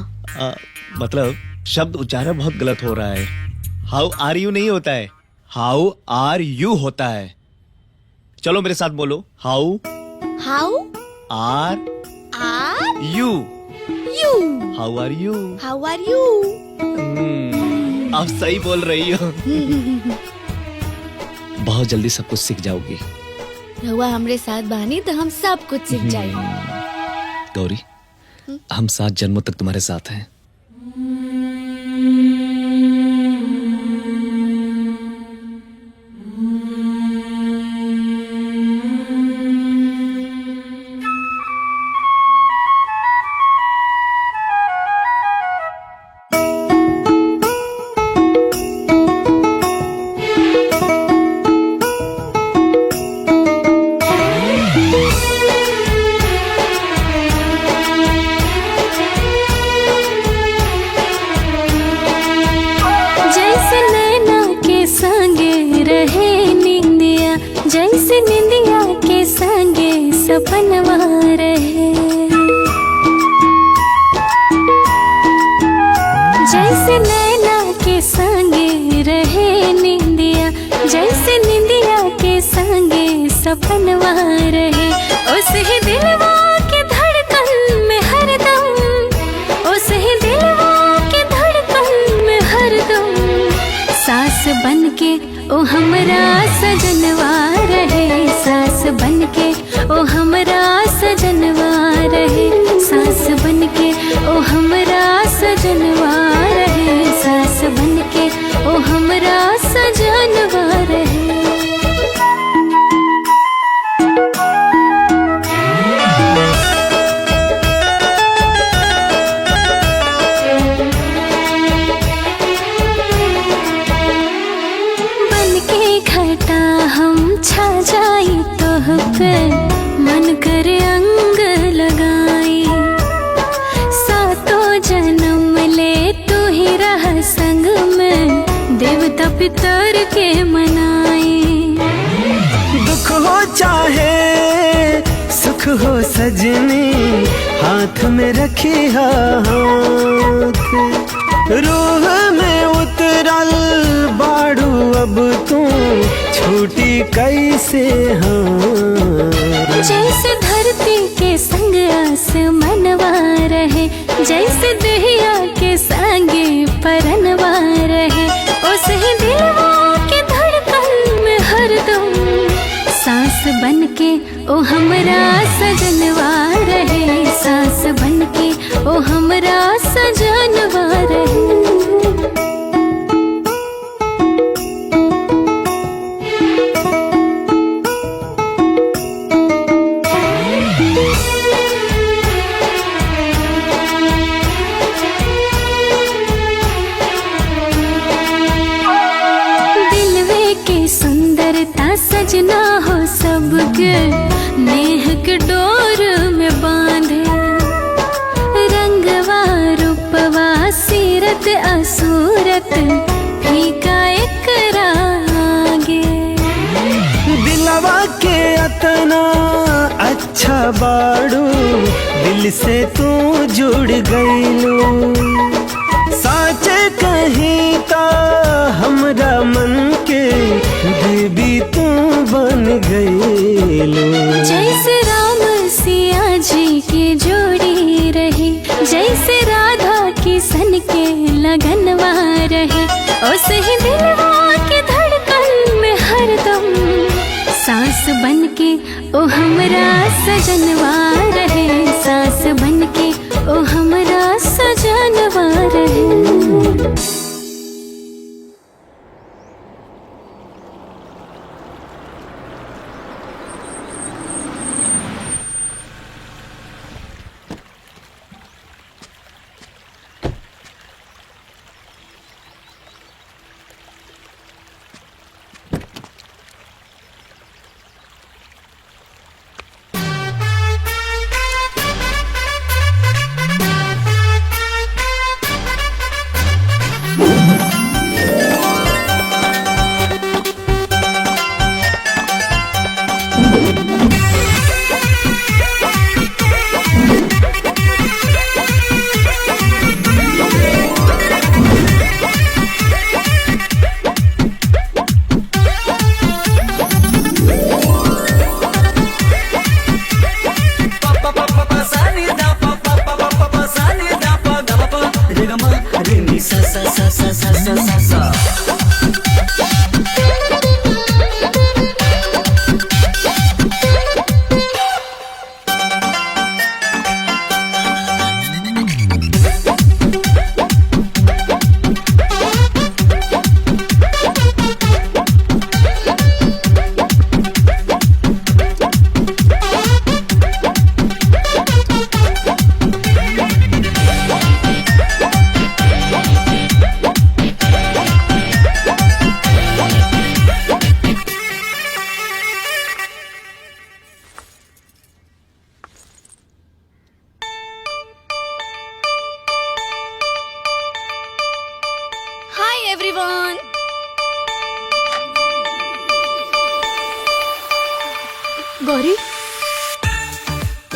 मतलब शब्द उच्चारण बहुत गलत हो रहा है। हाउ आर यू नहीं होता है, हाउ आर यू होता है। चलो मेरे साथ बोलो, हाउ are you. How are you. आप सही बोल रही हो। बहुत जल्दी सब कुछ सीख जाओगी। रहुआ हमरे साथ बानी तो हम सब कुछ सीख जाएंगे। गौरी, हम 7 जन्मों तक तुम्हारे साथ हैं। जैसे निंदिया के संगे सपनवा रहे, जैसे नैना के संगे रहे निंदिया, जैसे निंदिया के संगे सपनवा रहे उस ही दिलवा के धड़कन में हरदम, उस ही दिलवा के धड़कन में हरदम सास बनके ओ हमरा सजनवा रहे, सास बनके ओ हमरा सजनवा रहे, सास बनके ओ हमरा सजनवा रहे, सास बनके ओ हमरा सजनवा रहे। छा जाई तोह पे मन करे अंग लगाई, सातों जन्म ले तू ही रह संग में देवता पितर के मनाई। दुख हो चाहे सुख हो सजनी हाथ में रखी हाथ, रूह में उतरल बाड़ू अब तू छूटी कैसे हाँ। जैसे धरती के संग आसमानवा रहे, जैसे दहिया के संगे परनवा रहे, उस ही दिलवा के धड़कन में हरदम सांस बनके ओ हमरा सजनवा रहे, सांस बनके ओ हमरा सजनवा रहे। सजना हो सबके नेह के डोर में बांधे, रंगवा रूपवा सीरत असूरत फीका एकरा आगे। दिलवा के अतना अच्छा बाड़ू दिल से तू जुड़ गईलू, सच कहीं का हमरा मन के देवी तू बन गईलू। जैसे राम सिया जी की जोड़ी रही, जैसे राधा किशन के लगनवा रहे, उस ही दिलवा के धड़कन में हरदम सांस बनके ओ हमरा सजनवा रहे, सांस बनके ओ हमरा सजनवा रहे। everyone. Gauri?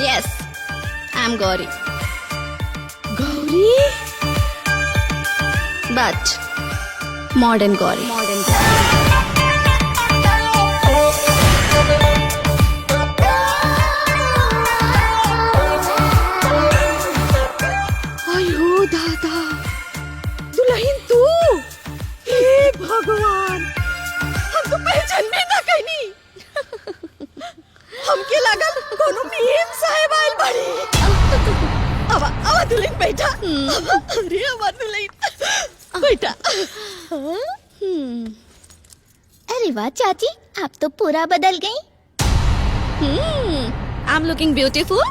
Yes, I'm Gauri. Gauri? But modern Gauri. बैठा। अरे हमार दुल्हन बैठा। अरे वाह चाची, आप तो पूरा बदल गई। I am looking beautiful.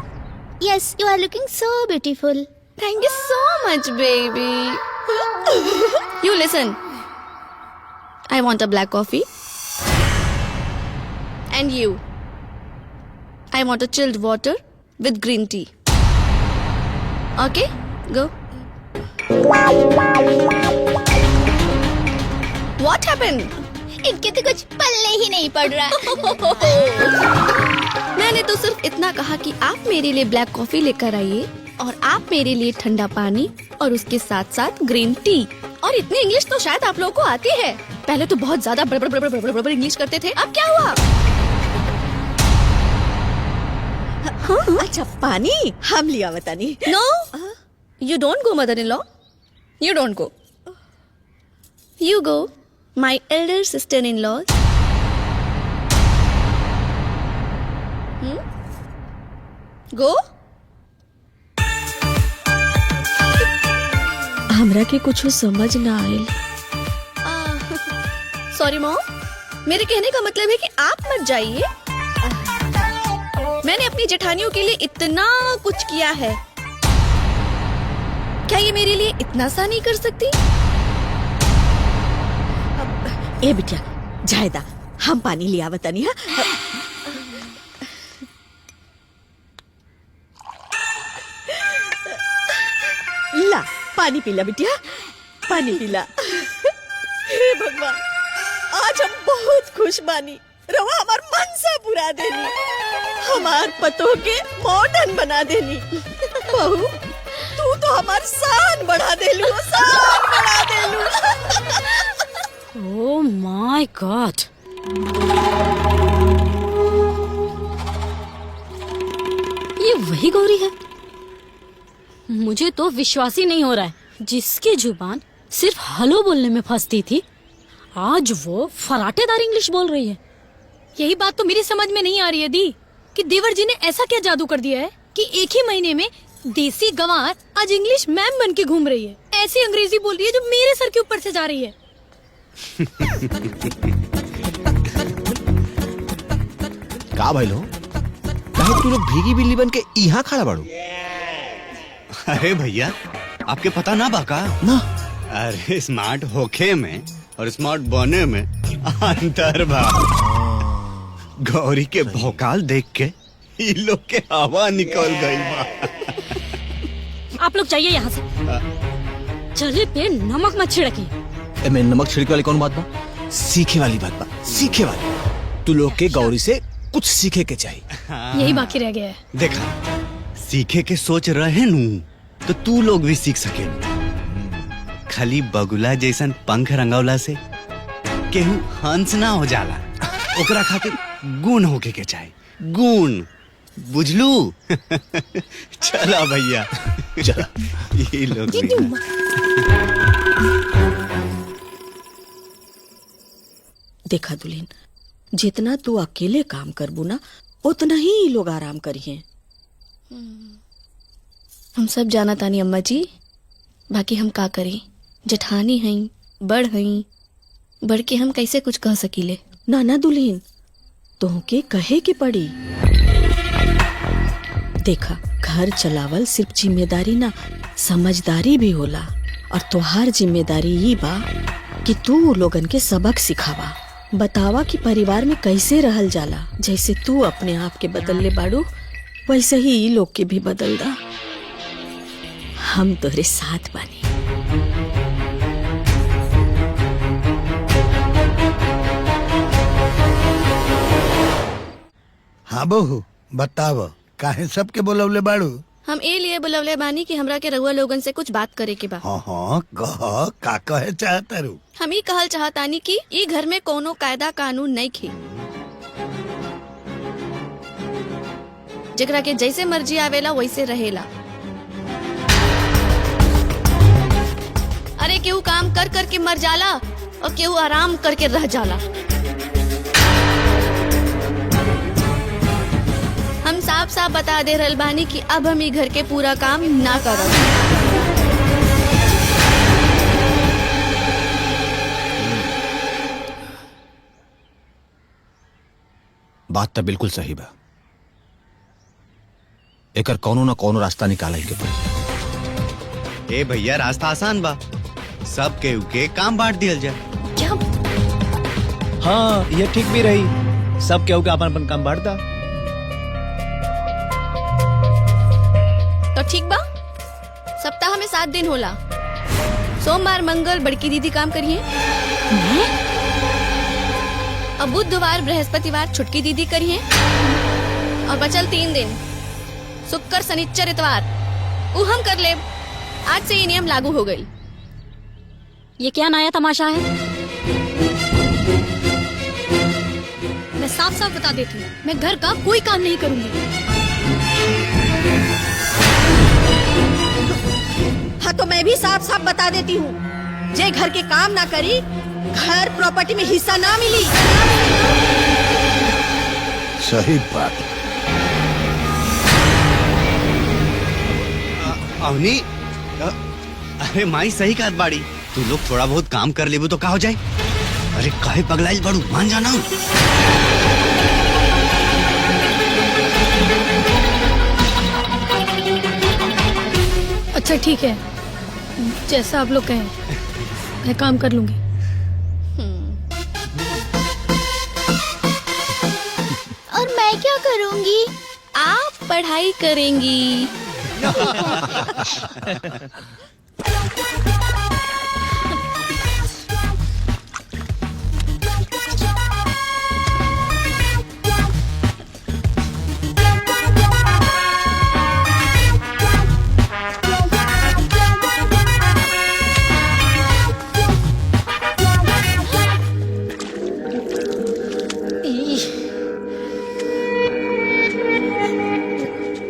Yes, you are looking so beautiful. Thank you so much, baby. You listen. I want a black coffee. And you. I want a chilled water with green tea. Okay? Go. What happened? इनके तो कुछ पल्ले ही नहीं पड़ रहा। मैंने तो सिर्फ इतना कहा कि आप मेरे लिए ब्लैक कॉफी लेकर आइए और आप मेरे लिए ठंडा पानी और उसके साथ साथ ग्रीन टी। और इतनी इंग्लिश तो शायद आप लोगों को आती है। पहले तो बहुत ज्यादा बड़बड़ इंग्लिश करते थे, अब क्या हुआ? हाँ? अच्छा पानी हम लिया बतानी। नो, you don't go, mother-in-law. You don't go. You go, my elder sister-in-law. Go. हमरा के कुछ समझ ना आयल। सॉरी मॉम, मेरे कहने का मतलब है कि आप मत जाइए। मैंने अपनी जेठानियों के लिए इतना कुछ किया है, क्या ये मेरे लिए इतना सा नहीं कर सकती? ए बिटिया जायदा, हम पानी लिया बतानी। हाँ ला पानी पीला बिटिया, पानी पीला। हे भगवान, आज हम बहुत खुश बानी। रवा हमार मनसा पूरा देनी, हमार पतों के मॉडर्न बना देनी। बहू तू तो हमार शान बढ़ा देलू, शान बढ़ा देलू। ओह माय गॉड, ये वही गौरी है? मुझे तो विश्वास ही नहीं हो रहा है। जिसकी जुबान सिर्फ हेलो बोलने में फंसती थी, आज वो फराटेदार इंग्लिश बोल रही है। यही बात तो मेरी समझ में नहीं आ रही है दी, कि देवर जी ने ऐसा क्या जादू कर दिया है कि एक ही महीने में देसी गंवार आज इंग्लिश मैम बन के घूम रही है। ऐसी अंग्रेजी बोल रही है जो मेरे सर के ऊपर से जा रही है। का भाई लो, काहे तू लोग भीगी बिल्ली बन के यहाँ खड़ा बाड़ू? अरे भैया, आपके पता ना बाका ना? अरे स्मार्ट होखे में और स्मार्ट बने में अंतर बा। गौरी के भौकाल देख के ये लोग के हवा निकल गई बा। आप लोग जाइए यहाँ से, चले पे नमक मत छिड़किए। में नमक छिड़के वाली कौन बात बा? सीखे वाली बात बा, सीखे वाली। तू लोग के गौरी से कुछ सीखे के चाहिए। यही बाकी रह गया है। देखा, सीखे के सोच रहे नू तो तू लोग भी सीख सके। खाली बगुला जैसन पंख रंगौला से केहू हंस ना हो जाला। ओकरा खातिर गुण होके के चाहे, गुण। बुझलू? चला भैया, चला। ये लोग भी ना। देखा दुल्हन, जितना तू अकेले काम करबू ना, उतना ही ये लोग आराम करिए। हम सब जाना तानी अम्मा जी, बाकी हम का करी? जेठानी हई, बड़ हई, बढ़ के हम कैसे कुछ कह सकीले? नाना दुल्हन, तोहके कहे के पड़ी। देखा, घर चलावल सिर्फ जिम्मेदारी ना, समझदारी भी होला। और तोहार जिम्मेदारी ये बा कि तू लोगन के सबक सिखावा, बतावा कि परिवार में कैसे रहल जाला। जैसे तू अपने आप के बदल ले बाड़ू, वैसे ही ये लोग के भी बदल दा। हम तोहरे साथ बानी। हाँ बहू बताव, काहे सबके बोलवले बाड़ू? हम ए लिए बुलवले बानी कि हमरा के रहुआ लोगन से कुछ बात करे के बा। हाँ हाँ कह, का कहे चाहता रू? हम ही कहल चाहतानी कि ई घर में कोनो कायदा कानून नहीं खे। जेकरा के जैसे मर्जी आवेला वैसे रहेला। अरे केहू काम कर कर के मर जाला और केहू आराम करके रह जाला। हम साफ साफ बता दे रहल बानी कि अब हम ई घर के पूरा काम ना करब। बात तो बिल्कुल सही बा। एकर कौनो ना कौनो रास्ता निकाले के पड़ी। ए भैया रास्ता आसान बा, सब केहू के काम बांट दियल जाए। क्या? हाँ ये ठीक भी रही, सब केहू के अपन अपन काम बांटता। तो ठीक बा, सप्ताह में 7 दिन होला। सोमवार मंगल बड़की दीदी काम करिए, अब बुधवार बृहस्पतिवार छुटकी दीदी करिए, और बचल 3 दिन शुक्र शनिचर इतवार वो हम कर ले। आज से ये नियम लागू हो गई। ये क्या नया तमाशा है? मैं साफ साफ बता देती हूँ, मैं घर का कोई काम नहीं करूंगी। हाँ तो मैं भी साफ साफ बता देती हूँ, जे घर के काम ना करी घर प्रॉपर्टी में हिस्सा ना मिली। सही बात। अवनी, अरे माई सही कहत बाड़ी, तू लोग थोड़ा बहुत काम कर लेबू तो का हो जाए। अरे काहे पगलाइल बाड़ू, मान जाना। अच्छा ठीक है, जैसा आप लोग कहें मैं काम कर लूंगी। और मैं क्या करूंगी? आप पढ़ाई करेंगी।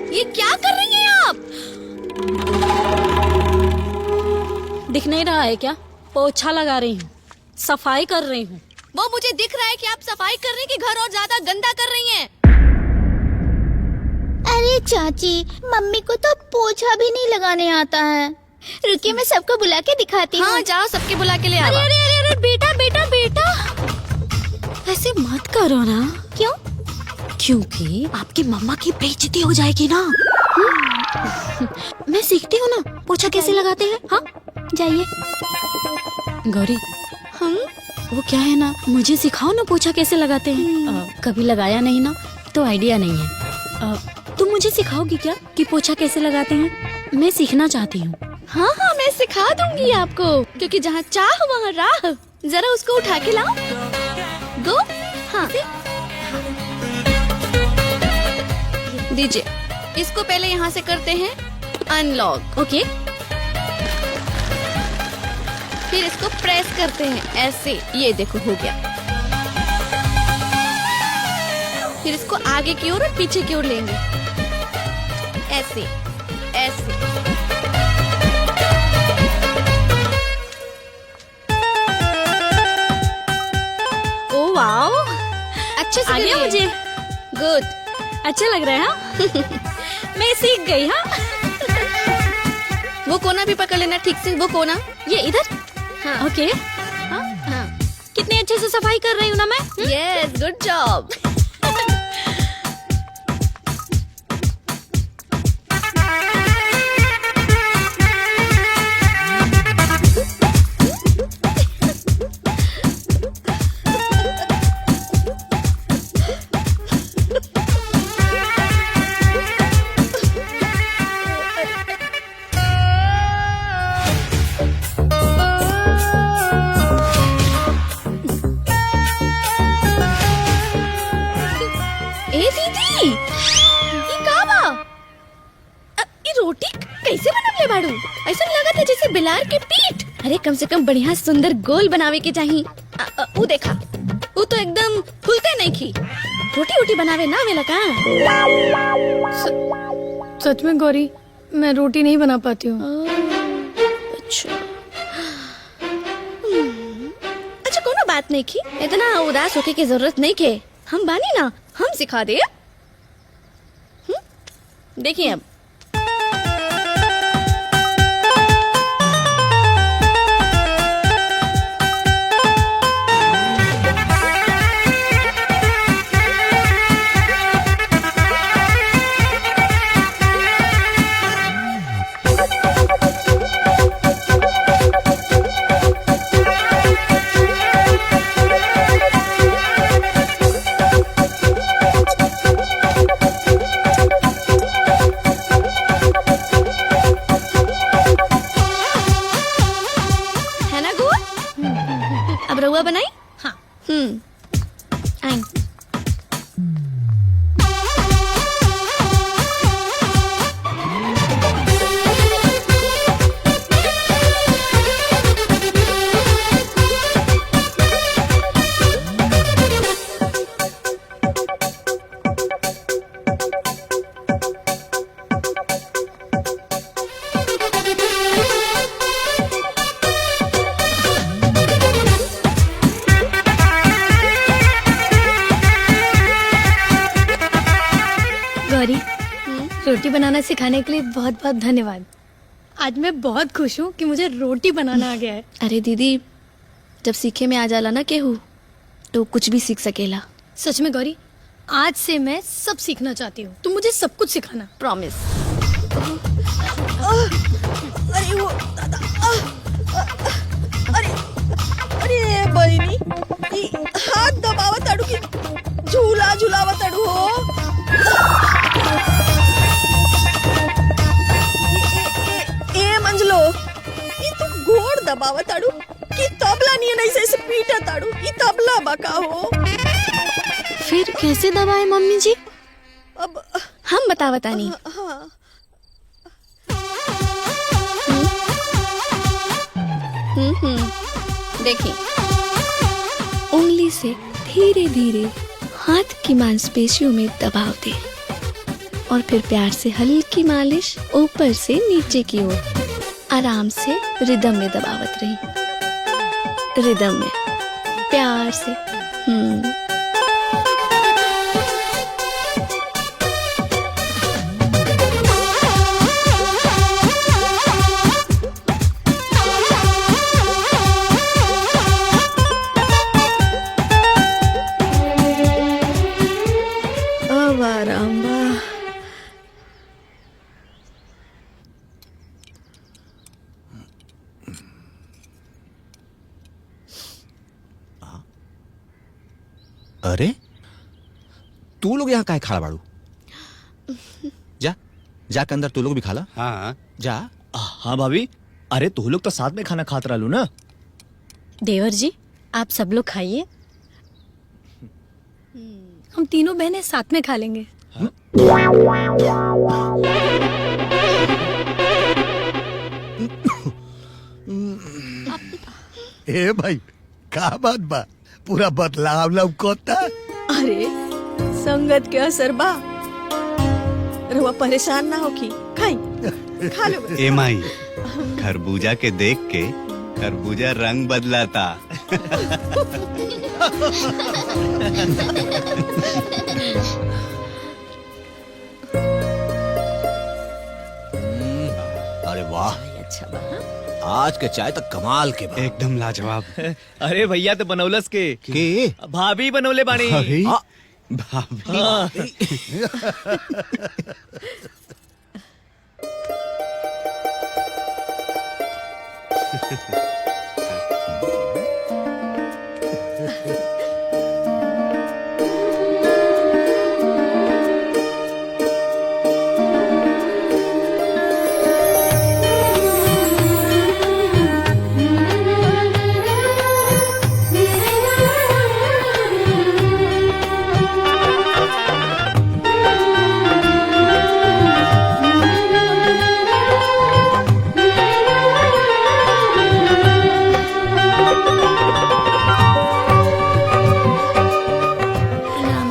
ये क्या कर रही हैं आप? दिख नहीं रहा है क्या? पोछा लगा रही हूँ, सफाई कर रही हूँ। वो मुझे दिख रहा है कि आप सफाई कर रही हैं कि घर और ज्यादा गंदा कर रही हैं। अरे चाची, मम्मी को तो पोछा भी नहीं लगाने आता है। रुकिए मैं सबको बुला के दिखाती हूँ। हाँ जाओ, सबके बुला के ले आओ। अरे अरे अरे अरे बेटा बेटा बेटा, ऐसे मत करो ना। क्यों? क्योंकि आपकी मम्मा की बेइज्जती हो जाएगी ना। मैं सीखती हूँ ना पोछा कैसे लगाते हैं। हाँ जाइए। गौरी, हम वो क्या है ना, मुझे सिखाओ ना पोछा कैसे लगाते हैं। कभी लगाया नहीं ना तो आइडिया नहीं है। तुम मुझे सिखाओगी क्या कि पोछा कैसे लगाते हैं? मैं सीखना चाहती हूँ। हाँ हाँ मैं सिखा दूंगी आपको, क्योंकि जहाँ चाह वहाँ राह। जरा उसको उठा के लाओ। गो। हाँ दीजिए, इसको पहले यहाँ से करते हैं अनलॉक। ओके। फिर इसको प्रेस करते हैं ऐसे, ये देखो हो गया। फिर इसको आगे की ओर और पीछे की ओर लेंगे, ऐसे ऐसे। ओ वाओ, अच्छे से आ गया मुझे। गुड, अच्छा लग रहा है। हाँ? मैं सीख गई। हाँ वो कोना भी पकड़ लेना ठीक से, वो कोना ये इधर। हाँ ओके। हाँ हाँ, कितने अच्छे से सफाई कर रही हूँ ना मैं। Yes, good job. ए दीदी, ये का बा? ये रोटी कैसे बनवले बाड़ू? ऐसा लगा था जैसे बिलार के पीठ। अरे कम से कम बढ़िया सुंदर गोल बनावे के चाहिए। वो देखा, वो तो एकदम फूलते नहीं की। रोटी वोटी बनावे ना वेला का? सच में गौरी, मैं रोटी नहीं बना पाती हूँ। अच्छा अच्छा, कोनो बात नहीं की, इतना उदास होके की जरूरत नहीं के। हम बानी ना, हम सिखा दे। देखिए अब है ना गुड? अब रहुआ बनाई? हाँ। आई गौरी, रोटी बनाना सिखाने के लिए बहुत बहुत धन्यवाद। आज मैं बहुत खुश हूँ कि मुझे रोटी बनाना आ गया है। अरे दीदी, जब सीखे में आ जाला ना केहू तो कुछ भी सीख सकेला। सच में गौरी, आज से मैं सब सीखना चाहती हूँ। तुम मुझे सब कुछ सिखाना। प्रॉमिस। अरे वो दादा, अरे अरे बहिनी, ई हाथ दबावा ताड़ू की झूला झूलावा ताड़ू हो। ए मंजलो, ई तू गोड़ दबावा ताड़ू कि तबला नहीं नहीं से पीटा ताड़ू। ई तबला बका हो। फिर कैसे दबाए मम्मी जी? अब हम बतावता नहीं। देखिए, उंगली से धीरे धीरे हाथ की मांसपेशियों में दबाव दे और फिर प्यार से हल्की मालिश ऊपर से नीचे की ओर आराम से रिदम में दबावत रही। रिदम में प्यार से। अब आराम बा। अरे तू लोग यहाँ काहे खड़ा बाड़ू? जा जाके अंदर तू लोग भी खाला। हाँ जा। हाँ भाभी, अरे तू लोग तो साथ में खाना खात रहलू ना। देवर जी, आप सब लोग खाइए। हम तीनों बहनें साथ में खा लेंगे। ए भाई, का बात बा? पूरा बदलाव लौकता। अरे संगत के असर बा। रहुआ परेशान ना होखी, खाई खा लो। ए माई, खरबूजा के देख के खरबूजा रंग बदलाता। अरे वाह, अच्छा बा। आज के चाय तो कमाल के बा। एकदम लाजवाब। अरे भैया तो बनौलस के भाभी बनौले बानी। अरे, हाँ। भाभी। हाँ।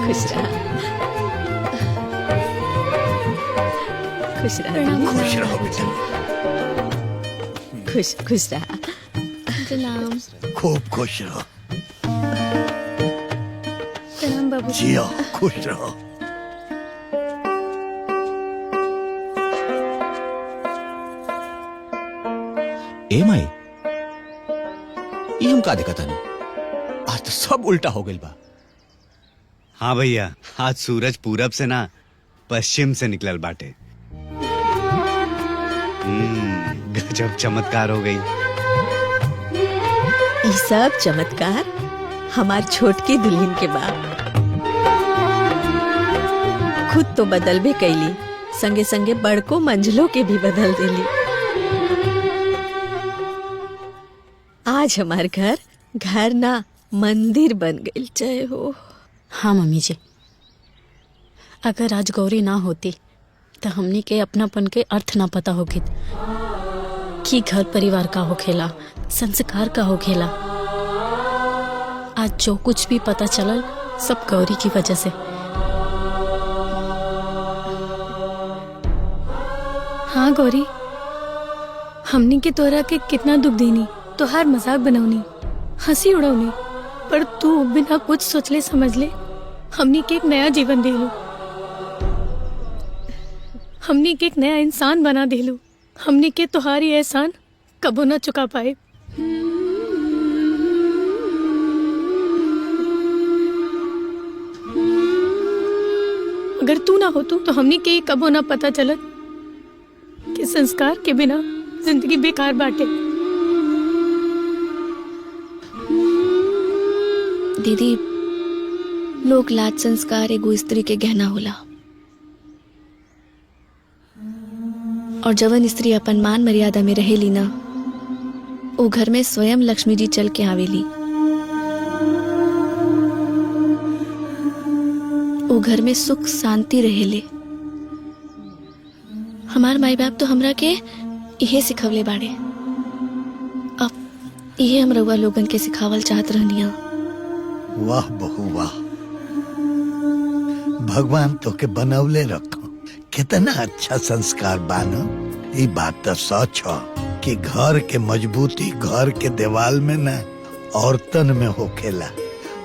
खुश रह। खुश रहो बेटा। खुश खुश रहा। प्रणाम। खूब खुश रहो। प्रणाम बाबू। जियो, खुश रहो। ए माई, ये हम का देखा था आज तो सब उल्टा हो गइल बा। हाँ भैया, आज सूरज पूरब से ना पश्चिम से निकलल बाटे। गजब चमत्कार हो गई। ये सब चमत्कार हमार छोटकी दुल्हन के बाप खुद तो बदलबे कैली, संगे संगे बड़को मंजिलों के भी बदल देली। आज हमार घर घर ना मंदिर बन गई। जय हो। हाँ मम्मी जी, अगर आज गौरी ना होती तो हमनी के अपनापन के अर्थ ना पता होगी कि घर परिवार का होखेला, संस्कार का होखेला। आज जो कुछ भी पता चलल सब गौरी की वजह से। हाँ गौरी, हमनी के तोरा के कितना दुख देनी, तोहार मजाक बनौनी, हंसी उड़ौनी, पर तू बिना कुछ सोचले समझले हमनी के एक नया जीवन देलू, हमनी के एक नया इंसान बना देलू। हमनी के तुम्हारी एहसान कबो ना चुका पाए। अगर तू ना हो तो हमनी के कबो ना पता चलत कि संस्कार के बिना जिंदगी बेकार बाटे। दीदी, लोक लाज संस्कार एगो स्त्री के गहना होला, और जवन स्त्री अपन मान मर्यादा में रहेली ना, वो घर में स्वयं लक्ष्मी जी चल के आवेली। वो घर में सुख शांति रहेले। हमार माई बाप तो हमरा के इहे सिखवले बाड़े, अब इहे हम रउआ लोगन के सिखावल चाहत रहनिया। वाह बहू वाह, भगवान तो के बनौले रखो। कितना अच्छा संस्कार बानो। ये बात तो सच हो कि घर के मजबूती घर के दीवाल में न औरतन में होखेला,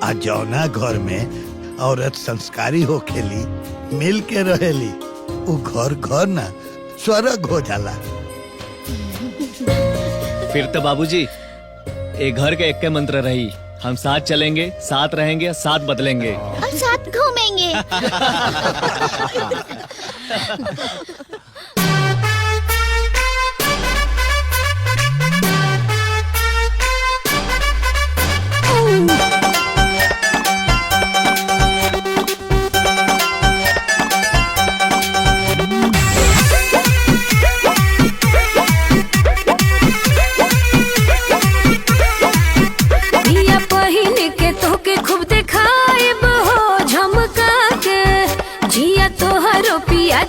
आ जौना घर में औरत संस्कारी होखेली, मिल के रहेली, वो घर घर ना स्वर्ग हो जाला। फिर तो बाबूजी एक घर के एक के मंत्र रही, हम साथ चलेंगे, साथ रहेंगे, साथ बदलेंगे और साथ घूमेंगे।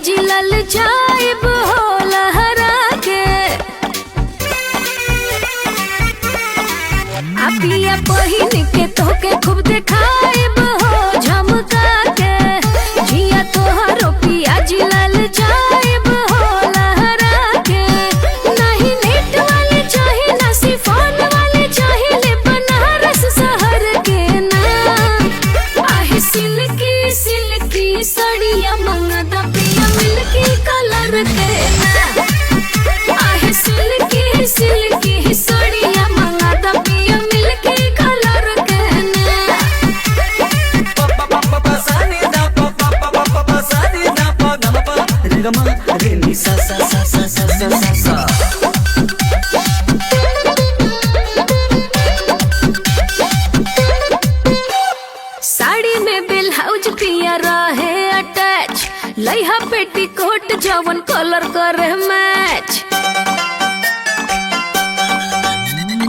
जी लल जाइब हो लहरा के, अपिया पहिन के तोके खूब दिखाइब हो झमका के, जिया तोहरो पिया जी लल जाइब हो लहरा के। नहीं नेट वाले चाहे ना सिफोन वाले चाहे ले बनारस शहर के ना, आहे सिल्की सिल्की सड़िया मंगदा मिल्की कलर के ना, आहे सिल्की सिल्की सड़िया मंगाता पिया मिल्की कलर के ना। पापा पापा पासानी दा पापा पापा पासानी दा पागम पा रेगमा रेनी सा सा सा सा सा सा सा। साड़ी में ब्लाउज पिया रहे अटैच, लइहा पेटीकोट जवन कलर करे मैच।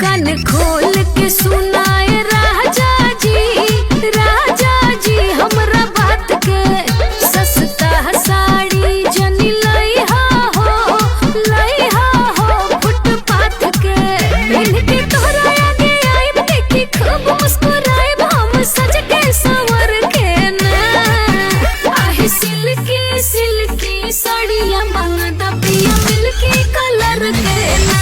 कान खोल के सुनाए राजा जी हमरा बात के, सस्ता साड़ी जनी लइहा हो फुटपाथ के। पहन के तोहरा आगे आइब देखी खूब मुस्कुराइब हम सज के संवर के ना, आहे सिल्की सिल्की सड़िया मंगदा पिया मिल्की कलर के ना,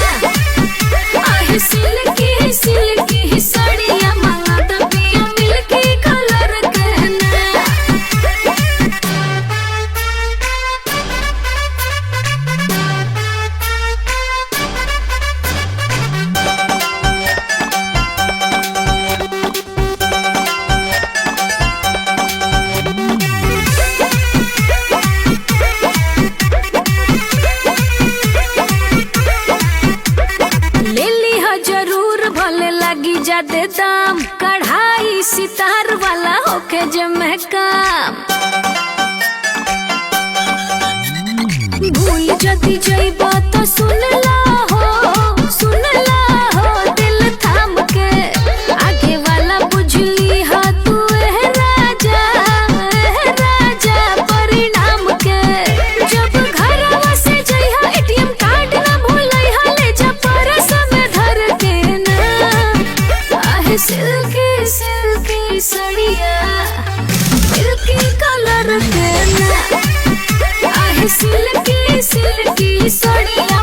आहे सिल्की सिल्की सड़ी जादे दाम कढ़ाई सितार वाला होके जमे काम भूल जदी जइबा तो सुन ला हो दिल थाम के आगे वाला बुझली हा तू राजा परिणाम के जब घरवा से जइहा एटीएम कार्ड ना भूलइहा ले जा परस में धर के ना आहे सिल्की सिल्की सड़िया सिल्की कलर के ना आहे सिल्की सिल्की सड़िया